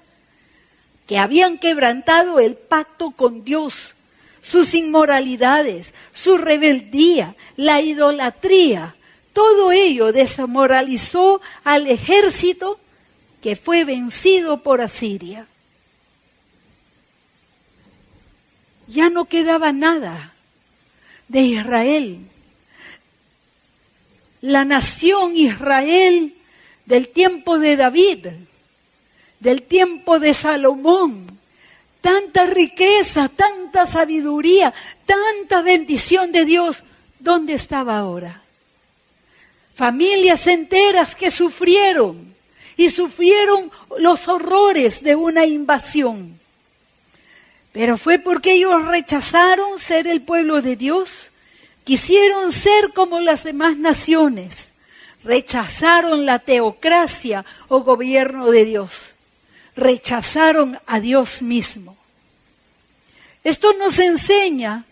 que habían quebrantado el pacto con Dios, sus inmoralidades, su rebeldía, la idolatría. Todo ello desmoralizó al ejército que fue vencido por Asiria. Ya no quedaba nada de Israel. La nación Israel del tiempo de David, del tiempo de Salomón, tanta riqueza, tanta sabiduría, tanta bendición de Dios, ¿dónde estaba ahora? Familias enteras que sufrieron los horrores de una invasión. Pero fue porque ellos rechazaron ser el pueblo de Dios, quisieron ser como las demás naciones, rechazaron la teocracia o gobierno de Dios, rechazaron a Dios mismo. Esto nos enseña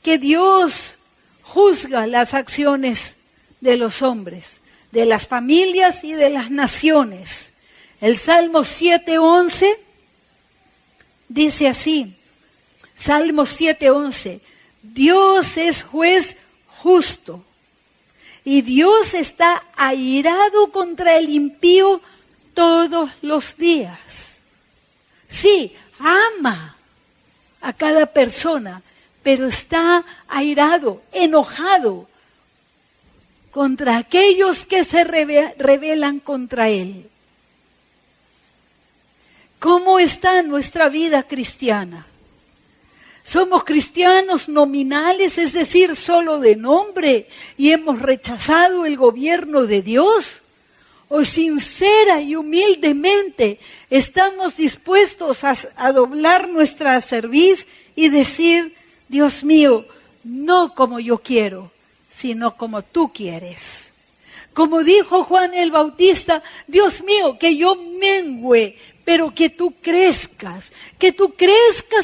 que Dios juzga las acciones de los hombres, de las familias y de las naciones. El Salmo 7:11 dice así, Salmo 7:11, Dios es juez justo y Dios está airado contra el impío todos los días. Sí, ama a cada persona, pero está airado, enojado contra aquellos que se rebelan contra Él. ¿Cómo está nuestra vida cristiana? Somos cristianos nominales, es decir, solo de nombre, y hemos rechazado el gobierno de Dios. ¿O sincera y humildemente estamos dispuestos a doblar nuestra cerviz y decir, Dios mío, no como yo quiero, sino como tú quieres? Como dijo Juan el Bautista, Dios mío, que yo mengüe, pero que tú crezcas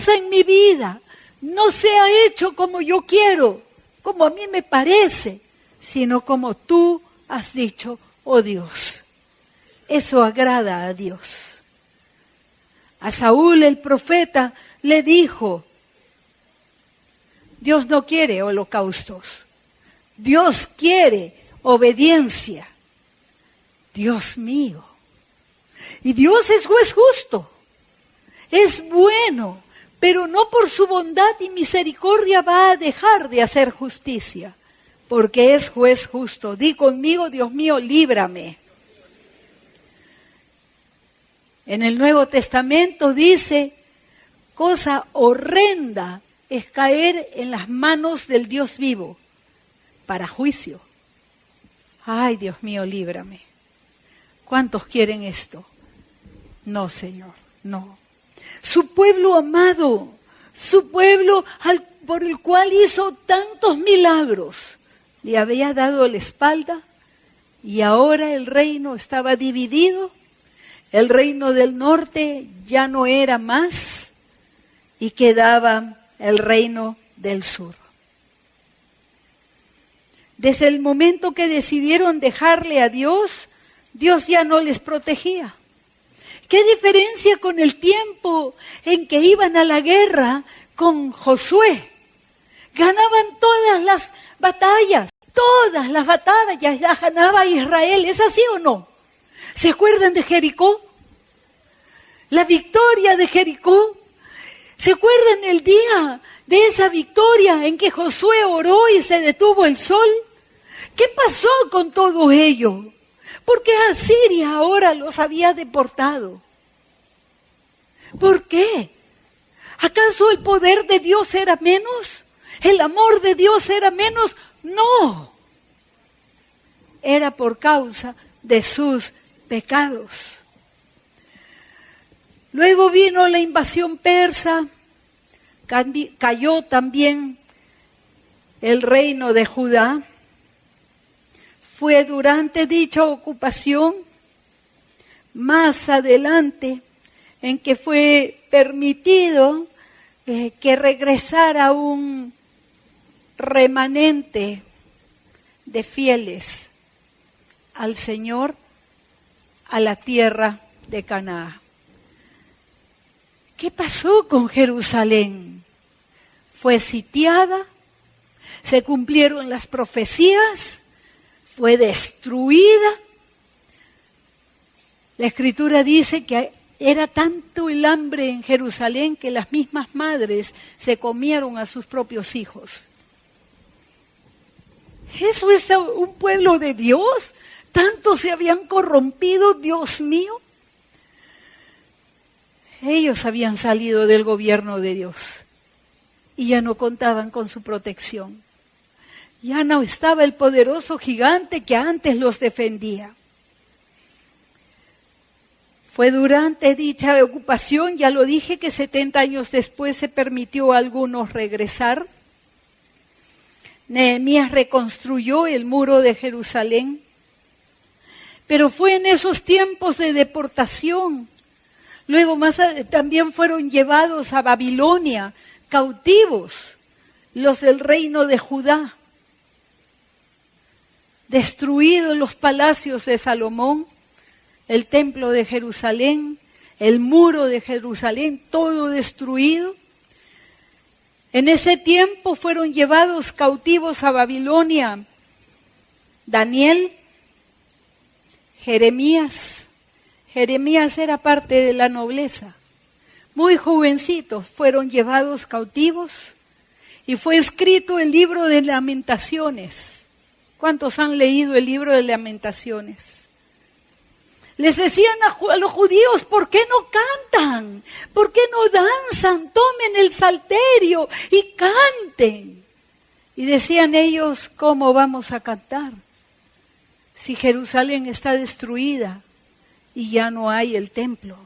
en mi vida. No sea hecho como yo quiero, como a mí me parece, sino como tú has dicho, oh Dios. Eso agrada a Dios. A Saúl el profeta le dijo, Dios no quiere holocaustos, Dios quiere obediencia. Dios mío. Y Dios es juez justo, es bueno, pero no por su bondad y misericordia va a dejar de hacer justicia, porque es juez justo. Di conmigo, Dios mío, líbrame. En el Nuevo Testamento dice, cosa horrenda es caer en las manos del Dios vivo para juicio. Ay, Dios mío, líbrame. ¿Cuántos quieren esto? No, Señor, no. Su pueblo amado, su pueblo por el cual hizo tantos milagros, le había dado la espalda y ahora el reino estaba dividido. El reino del norte ya no era más y quedaba el reino del sur. Desde el momento que decidieron dejarle a Dios, Dios ya no les protegía. ¿Qué diferencia con el tiempo en que iban a la guerra con Josué? Ganaban todas las batallas las ganaba Israel. ¿Es así o no? ¿Se acuerdan de Jericó? La victoria de Jericó. ¿Se acuerdan el día de esa victoria en que Josué oró y se detuvo el sol? ¿Qué pasó con todo ello? Porque Asiria ahora los había deportado. ¿Por qué? ¿Acaso el poder de Dios era menos? ¿El amor de Dios era menos? No. Era por causa de sus pecados. Luego vino la invasión persa, cayó también el reino de Judá. Fue durante dicha ocupación, más adelante, en que fue permitido que regresara un remanente de fieles al Señor a la tierra de Canaán. ¿Qué pasó con Jerusalén? Fue sitiada, se cumplieron las profecías, fue destruida. La Escritura dice que era tanto el hambre en Jerusalén que las mismas madres se comieron a sus propios hijos. ¿Eso es un pueblo de Dios? ¿Tanto se habían corrompido, Dios mío? Ellos habían salido del gobierno de Dios y ya no contaban con su protección. Ya no estaba el poderoso gigante que antes los defendía. Fue durante dicha ocupación, ya lo dije, que 70 años después se permitió a algunos regresar. Nehemías reconstruyó el muro de Jerusalén, pero fue en esos tiempos de deportación. Luego también fueron llevados a Babilonia, cautivos, los del reino de Judá. Destruidos los palacios de Salomón, el templo de Jerusalén, el muro de Jerusalén, todo destruido. En ese tiempo fueron llevados cautivos a Babilonia Daniel, Jeremías. Jeremías era parte de la nobleza. Muy jovencitos fueron llevados cautivos y fue escrito el libro de Lamentaciones. ¿Cuántos han leído el libro de Lamentaciones? Les decían a los judíos, ¿por qué no cantan? ¿Por qué no danzan? Tomen el salterio y canten. Y decían ellos, ¿cómo vamos a cantar? Si Jerusalén está destruida y ya no hay el templo.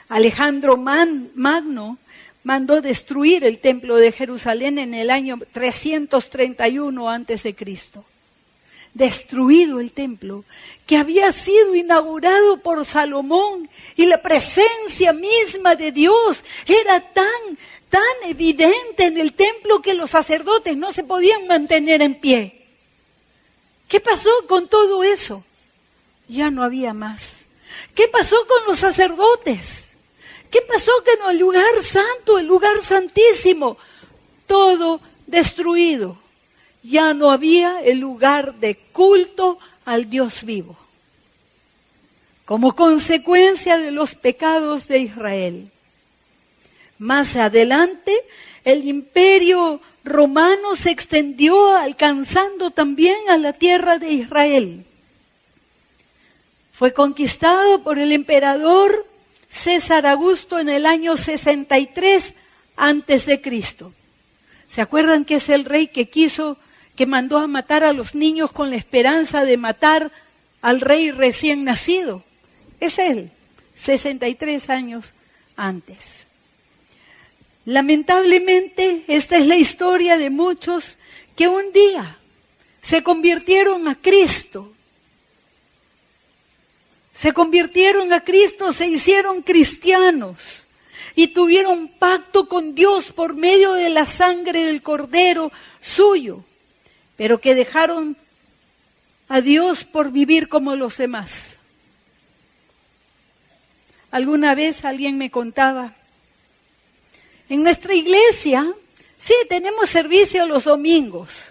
Alejandro Magno mandó destruir el templo de Jerusalén en el año 331 a.C. Destruido el templo, que había sido inaugurado por Salomón, y la presencia misma de Dios era tan evidente en el templo que los sacerdotes no se podían mantener en pie. ¿Qué pasó con todo eso? Ya no había más. ¿Qué pasó con los sacerdotes? ¿Qué pasó con el lugar santo, el lugar santísimo? Todo destruido. Ya no había el lugar de culto al Dios vivo. Como consecuencia de los pecados de Israel. Más adelante, el imperio romano se extendió alcanzando también a la tierra de Israel. Fue conquistado por el emperador César Augusto en el año 63 a.C. ¿Se acuerdan que es el rey que mandó a matar a los niños con la esperanza de matar al rey recién nacido? Es él, 63 años antes. Lamentablemente, esta es la historia de muchos que un día se convirtieron a Cristo. Se convirtieron a Cristo, se hicieron cristianos y tuvieron pacto con Dios por medio de la sangre del Cordero suyo, pero que dejaron a Dios por vivir como los demás. Alguna vez alguien me contaba, en nuestra iglesia, sí, tenemos servicio los domingos,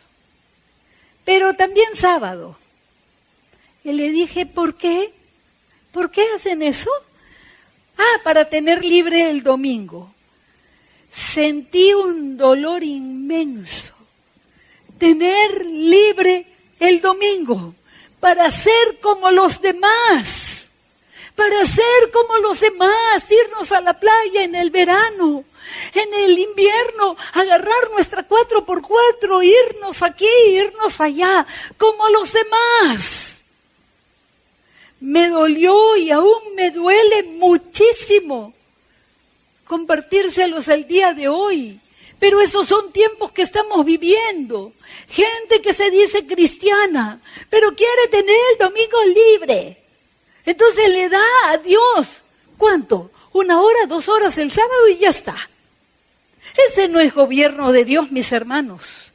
pero también sábado. Y le dije, ¿por qué? ¿Por qué hacen eso? Para tener libre el domingo. Sentí un dolor inmenso. Tener libre el domingo para ser como los demás. Para ser como los demás, irnos a la playa en el verano. En el invierno, agarrar nuestra 4x4, irnos aquí, irnos allá, como los demás. Me dolió y aún me duele muchísimo compartírselos el día de hoy. Pero esos son tiempos que estamos viviendo. Gente que se dice cristiana, pero quiere tener el domingo libre. Entonces le da a Dios, ¿cuánto? 1 hora, 2 horas el sábado y ya está. Ese no es gobierno de Dios, mis hermanos.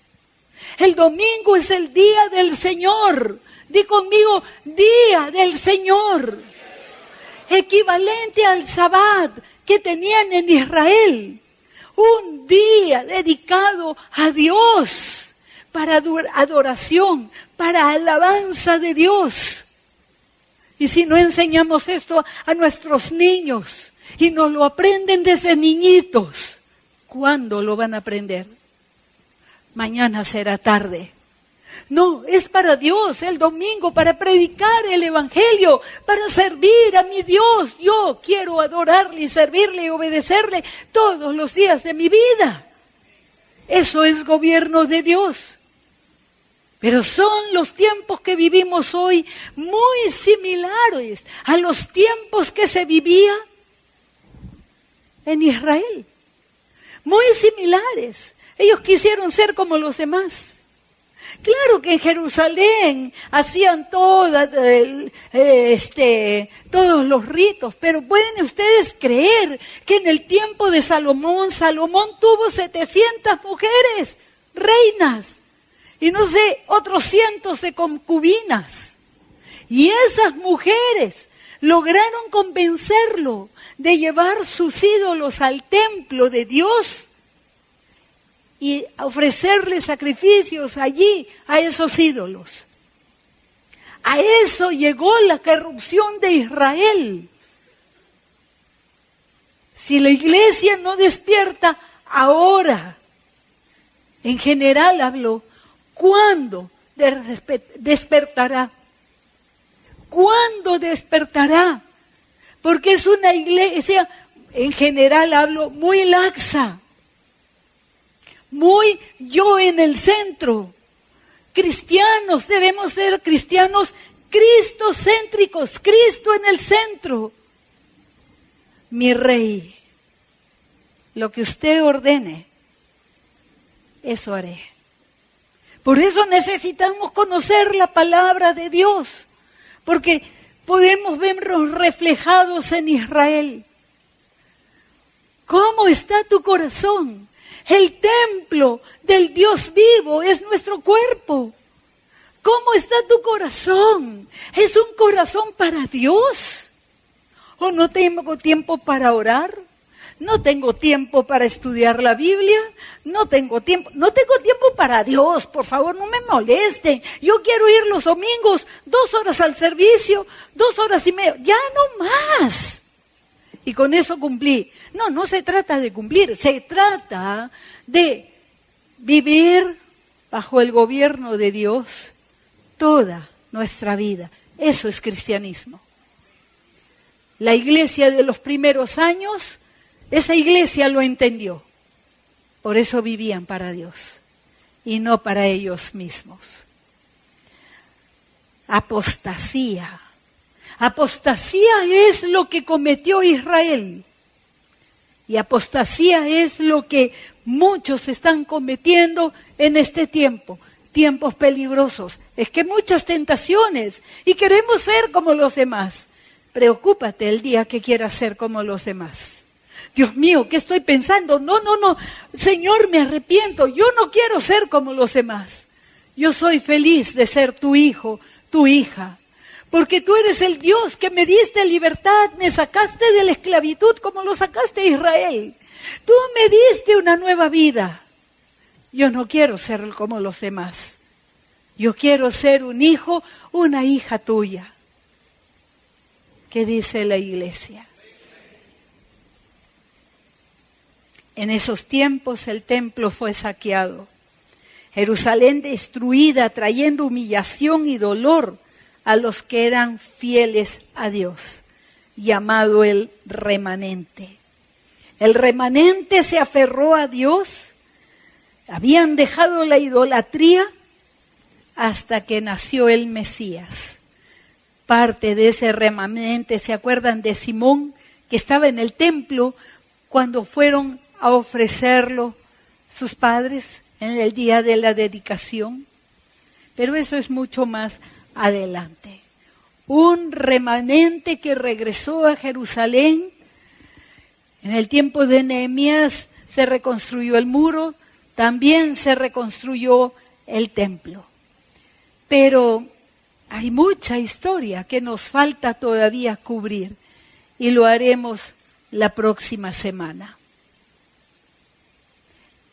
El domingo es el día del Señor. Di conmigo, día del Señor. Equivalente al Sabbat que tenían en Israel. Un día dedicado a Dios para adoración, para alabanza de Dios. Y si no enseñamos esto a nuestros niños y nos lo aprenden desde niñitos, ¿cuándo lo van a aprender? Mañana será tarde. No, es para Dios el domingo, para predicar el evangelio, para servir a mi Dios. Yo quiero adorarle y servirle y obedecerle todos los días de mi vida. Eso es gobierno de Dios. Pero son los tiempos que vivimos hoy muy similares a los tiempos que se vivía en Israel. Muy similares. Ellos quisieron ser como los demás. Claro que en Jerusalén hacían todos los ritos, pero ¿pueden ustedes creer que en el tiempo de Salomón tuvo 700 mujeres, reinas, y no sé, otros cientos de concubinas? Y esas mujeres lograron convencerlo de llevar sus ídolos al templo de Dios y ofrecerle sacrificios allí a esos ídolos. A eso llegó la corrupción de Israel. Si la iglesia no despierta ahora, en general hablo, ¿cuándo despertará? ¿Cuándo despertará? Porque es una iglesia, en general hablo, muy laxa, muy yo en el centro. Cristianos, debemos ser cristianos cristocéntricos, Cristo en el centro. Mi Rey, lo que usted ordene, eso haré. Por eso necesitamos conocer la palabra de Dios, porque podemos vernos reflejados en Israel. ¿Cómo está tu corazón? El templo del Dios vivo es nuestro cuerpo. ¿Cómo está tu corazón? ¿Es un corazón para Dios? ¿O no tengo tiempo para orar? ¿No tengo tiempo para estudiar la Biblia? No tengo tiempo para Dios, por favor, no me molesten. Yo quiero ir los domingos, 2 horas al servicio, 2 horas y media, ya no más. Y con eso cumplí. No se trata de cumplir, se trata de vivir bajo el gobierno de Dios toda nuestra vida. Eso es cristianismo. La iglesia de los primeros años, esa iglesia lo entendió. Por eso vivían para Dios y no para ellos mismos. Apostasía. Apostasía es lo que cometió Israel. Y apostasía es lo que muchos están cometiendo en este tiempo. Tiempos peligrosos. Es que muchas tentaciones y queremos ser como los demás. Preocúpate el día que quieras ser como los demás. Dios mío, ¿qué estoy pensando? No. Señor, me arrepiento. Yo no quiero ser como los demás. Yo soy feliz de ser tu hijo, tu hija. Porque tú eres el Dios que me diste libertad, me sacaste de la esclavitud como lo sacaste a Israel. Tú me diste una nueva vida. Yo no quiero ser como los demás. Yo quiero ser un hijo, una hija tuya. ¿Qué dice la iglesia? En esos tiempos el templo fue saqueado. Jerusalén destruida, trayendo humillación y dolor a los que eran fieles a Dios, llamado el remanente. El remanente se aferró a Dios, habían dejado la idolatría hasta que nació el Mesías. Parte de ese remanente, ¿se acuerdan de Simón que estaba en el templo cuando fueron a ofrecerlo sus padres en el día de la dedicación? Pero eso es mucho más adelante. Un remanente que regresó a Jerusalén. En el tiempo de Nehemías se reconstruyó el muro, también se reconstruyó el templo. Pero hay mucha historia que nos falta todavía cubrir y lo haremos la próxima semana.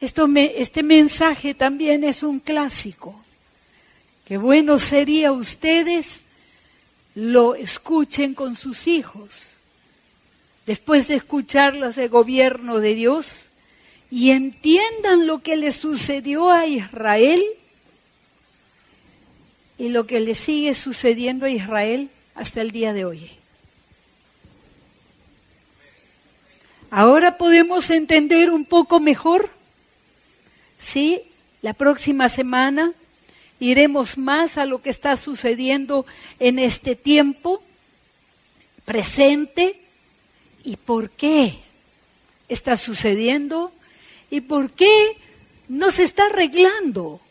Este mensaje también es un clásico. Qué bueno sería ustedes lo escuchen con sus hijos, después de escucharlos del gobierno de Dios, y entiendan lo que le sucedió a Israel y lo que le sigue sucediendo a Israel hasta el día de hoy. Ahora podemos entender un poco mejor. Sí, la próxima semana iremos más a lo que está sucediendo en este tiempo presente y por qué está sucediendo y por qué no se está arreglando.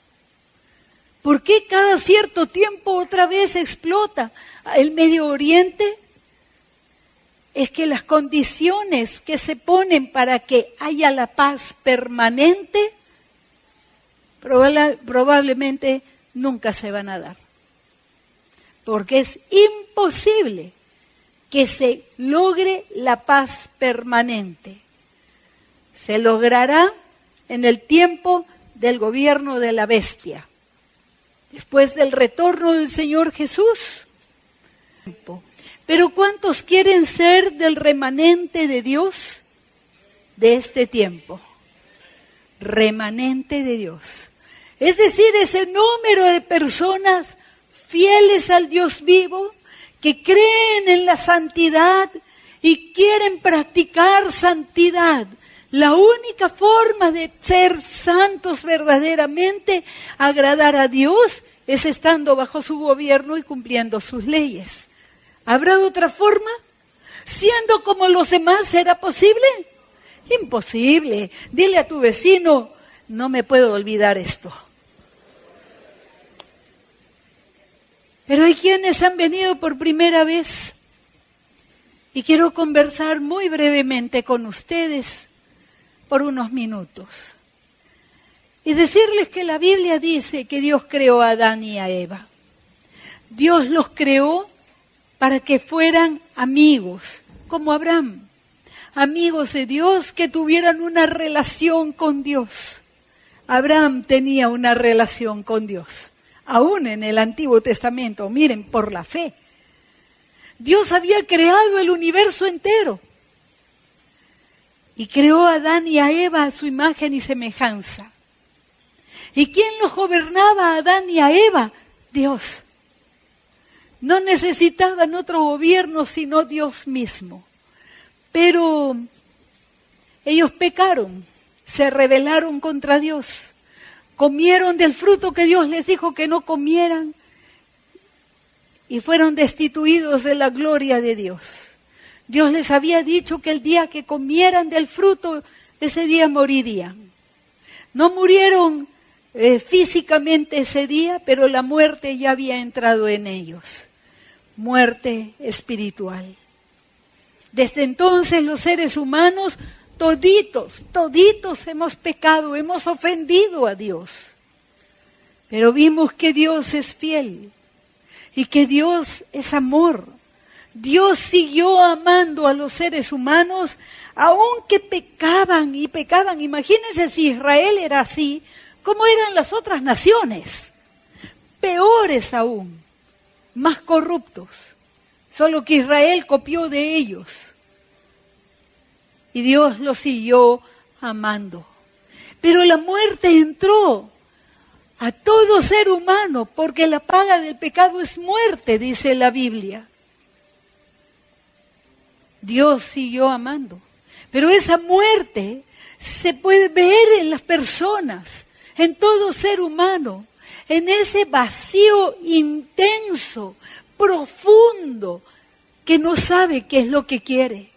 ¿Por qué cada cierto tiempo otra vez explota el Medio Oriente? Es que las condiciones que se ponen para que haya la paz permanente probablemente nunca se van a dar. Porque es imposible que se logre la paz permanente. Se logrará en el tiempo del gobierno de la bestia. Después del retorno del Señor Jesús. Pero ¿cuántos quieren ser del remanente de Dios de este tiempo? Remanente de Dios. Es decir, ese número de personas fieles al Dios vivo, que creen en la santidad y quieren practicar santidad. La única forma de ser santos verdaderamente, agradar a Dios, es estando bajo su gobierno y cumpliendo sus leyes. ¿Habrá otra forma? ¿Siendo como los demás será posible? Imposible. Dile a tu vecino, no me puedo olvidar esto. Pero hay quienes han venido por primera vez y quiero conversar muy brevemente con ustedes por unos minutos y decirles que la Biblia dice que Dios creó a Adán y a Eva. Dios los creó para que fueran amigos, como Abraham, amigos de Dios, que tuvieran una relación con Dios. Abraham tenía una relación con Dios, aún en el Antiguo Testamento, miren, por la fe. Dios había creado el universo entero y creó a Adán y a Eva a su imagen y semejanza. ¿Y quién los gobernaba a Adán y a Eva? Dios. No necesitaban otro gobierno sino Dios mismo. Pero ellos pecaron, se rebelaron contra Dios, comieron del fruto que Dios les dijo que no comieran y fueron destituidos de la gloria de Dios. Dios les había dicho que el día que comieran del fruto, ese día morirían. No murieron físicamente ese día, pero la muerte ya había entrado en ellos. Muerte espiritual. Desde entonces los seres humanos, toditos hemos pecado, hemos ofendido a Dios. Pero vimos que Dios es fiel y que Dios es amor. Dios siguió amando a los seres humanos, aunque pecaban y pecaban. Imagínense si Israel era así, ¿cómo eran las otras naciones? Peores aún, más corruptos. Solo que Israel copió de ellos. Y Dios los siguió amando. Pero la muerte entró a todo ser humano, porque la paga del pecado es muerte, dice la Biblia. Dios siguió amando. Pero esa muerte se puede ver en las personas, en todo ser humano, en ese vacío intenso, profundo, que no sabe qué es lo que quiere,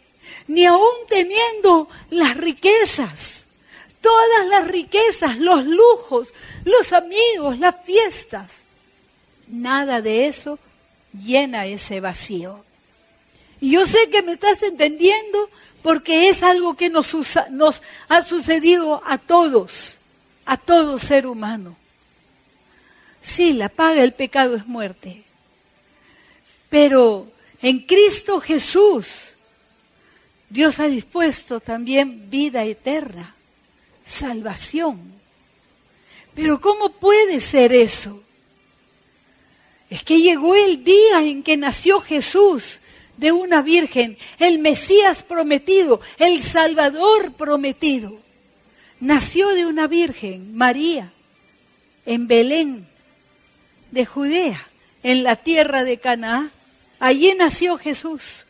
ni aún teniendo las riquezas, todas las riquezas, los lujos, los amigos, las fiestas. Nada de eso llena ese vacío. Y yo sé que me estás entendiendo porque es algo que nos ha sucedido a todo ser humano. Sí, la paga del pecado es muerte. Pero en Cristo Jesús, Dios ha dispuesto también vida eterna, salvación. Pero ¿cómo puede ser eso? Es que llegó el día en que nació Jesús de una virgen, el Mesías prometido, el Salvador prometido. Nació de una virgen, María, en Belén, de Judea, en la tierra de Canaán. Allí nació Jesús.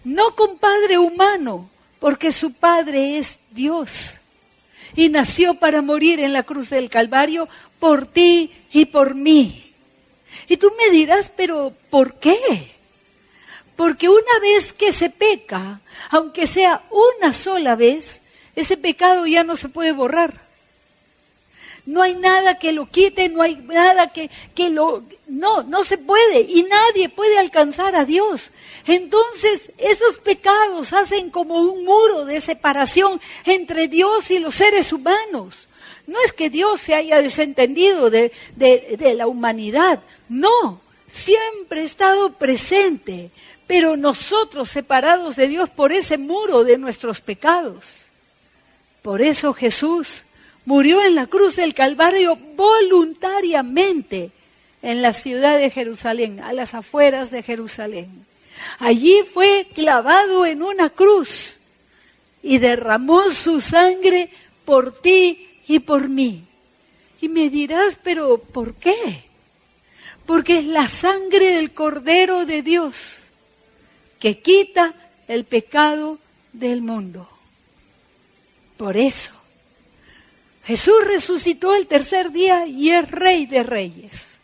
No con padre humano, porque su padre es Dios. Y nació para morir en la cruz del Calvario por ti y por mí. Y tú me dirás, pero ¿por qué? Porque una vez que se peca, aunque sea una sola vez, ese pecado ya no se puede borrar. No hay nada que lo quite, no hay nada no se puede y nadie puede alcanzar a Dios. Entonces esos pecados hacen como un muro de separación entre Dios y los seres humanos. No es que Dios se haya desentendido de la humanidad, no, siempre ha estado presente, pero nosotros separados de Dios por ese muro de nuestros pecados. Por eso Jesús murió en la cruz del Calvario voluntariamente en la ciudad de Jerusalén, a las afueras de Jerusalén. Allí fue clavado en una cruz y derramó su sangre por ti y por mí. Y me dirás, ¿pero por qué? porque es la sangre del Cordero de Dios que quita el pecado del mundo. Por eso, Jesús resucitó el tercer día y es Rey de Reyes.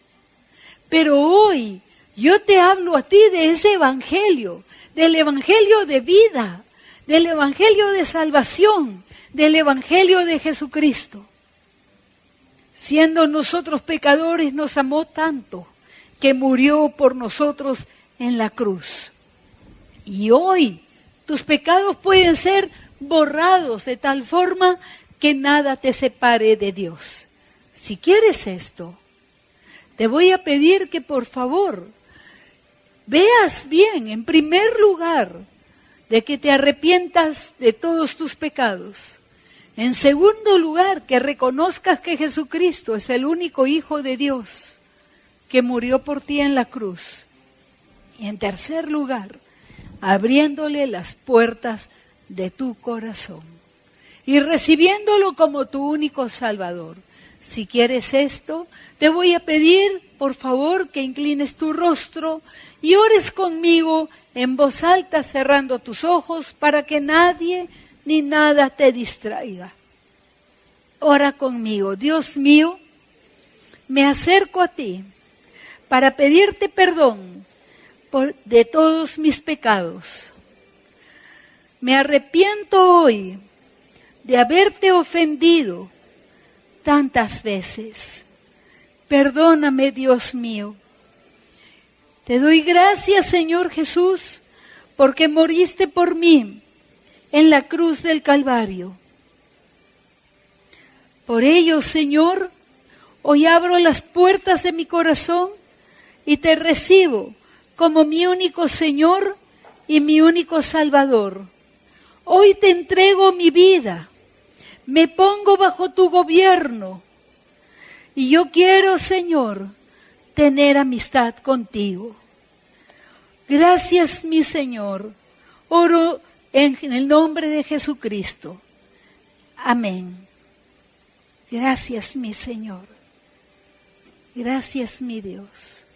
Pero hoy yo te hablo a ti de ese evangelio, del evangelio de vida, del evangelio de salvación, del evangelio de Jesucristo. Siendo nosotros pecadores, nos amó tanto que murió por nosotros en la cruz. Y hoy tus pecados pueden ser borrados de tal forma que nada te separe de Dios. Si quieres esto, te voy a pedir que por favor veas bien, en primer lugar, de que te arrepientas de todos tus pecados. En segundo lugar, que reconozcas que Jesucristo es el único Hijo de Dios que murió por ti en la cruz. Y en tercer lugar, abriéndole las puertas de tu corazón y recibiéndolo como tu único Salvador. Si quieres esto, te voy a pedir, por favor, que inclines tu rostro y ores conmigo en voz alta, cerrando tus ojos, para que nadie ni nada te distraiga. Ora conmigo. Dios mío, me acerco a ti para pedirte perdón de todos mis pecados. Me arrepiento hoy de haberte ofendido tantas veces. Perdóname, Dios mío. Te doy gracias, Señor Jesús, porque moriste por mí en la cruz del Calvario. Por ello, Señor, hoy abro las puertas de mi corazón y te recibo como mi único Señor y mi único Salvador. Hoy te entrego mi vida, me pongo bajo tu gobierno y yo quiero, Señor, tener amistad contigo. Gracias, mi Señor. Oro en el nombre de Jesucristo. Amén. Gracias, mi Señor. Gracias, mi Dios.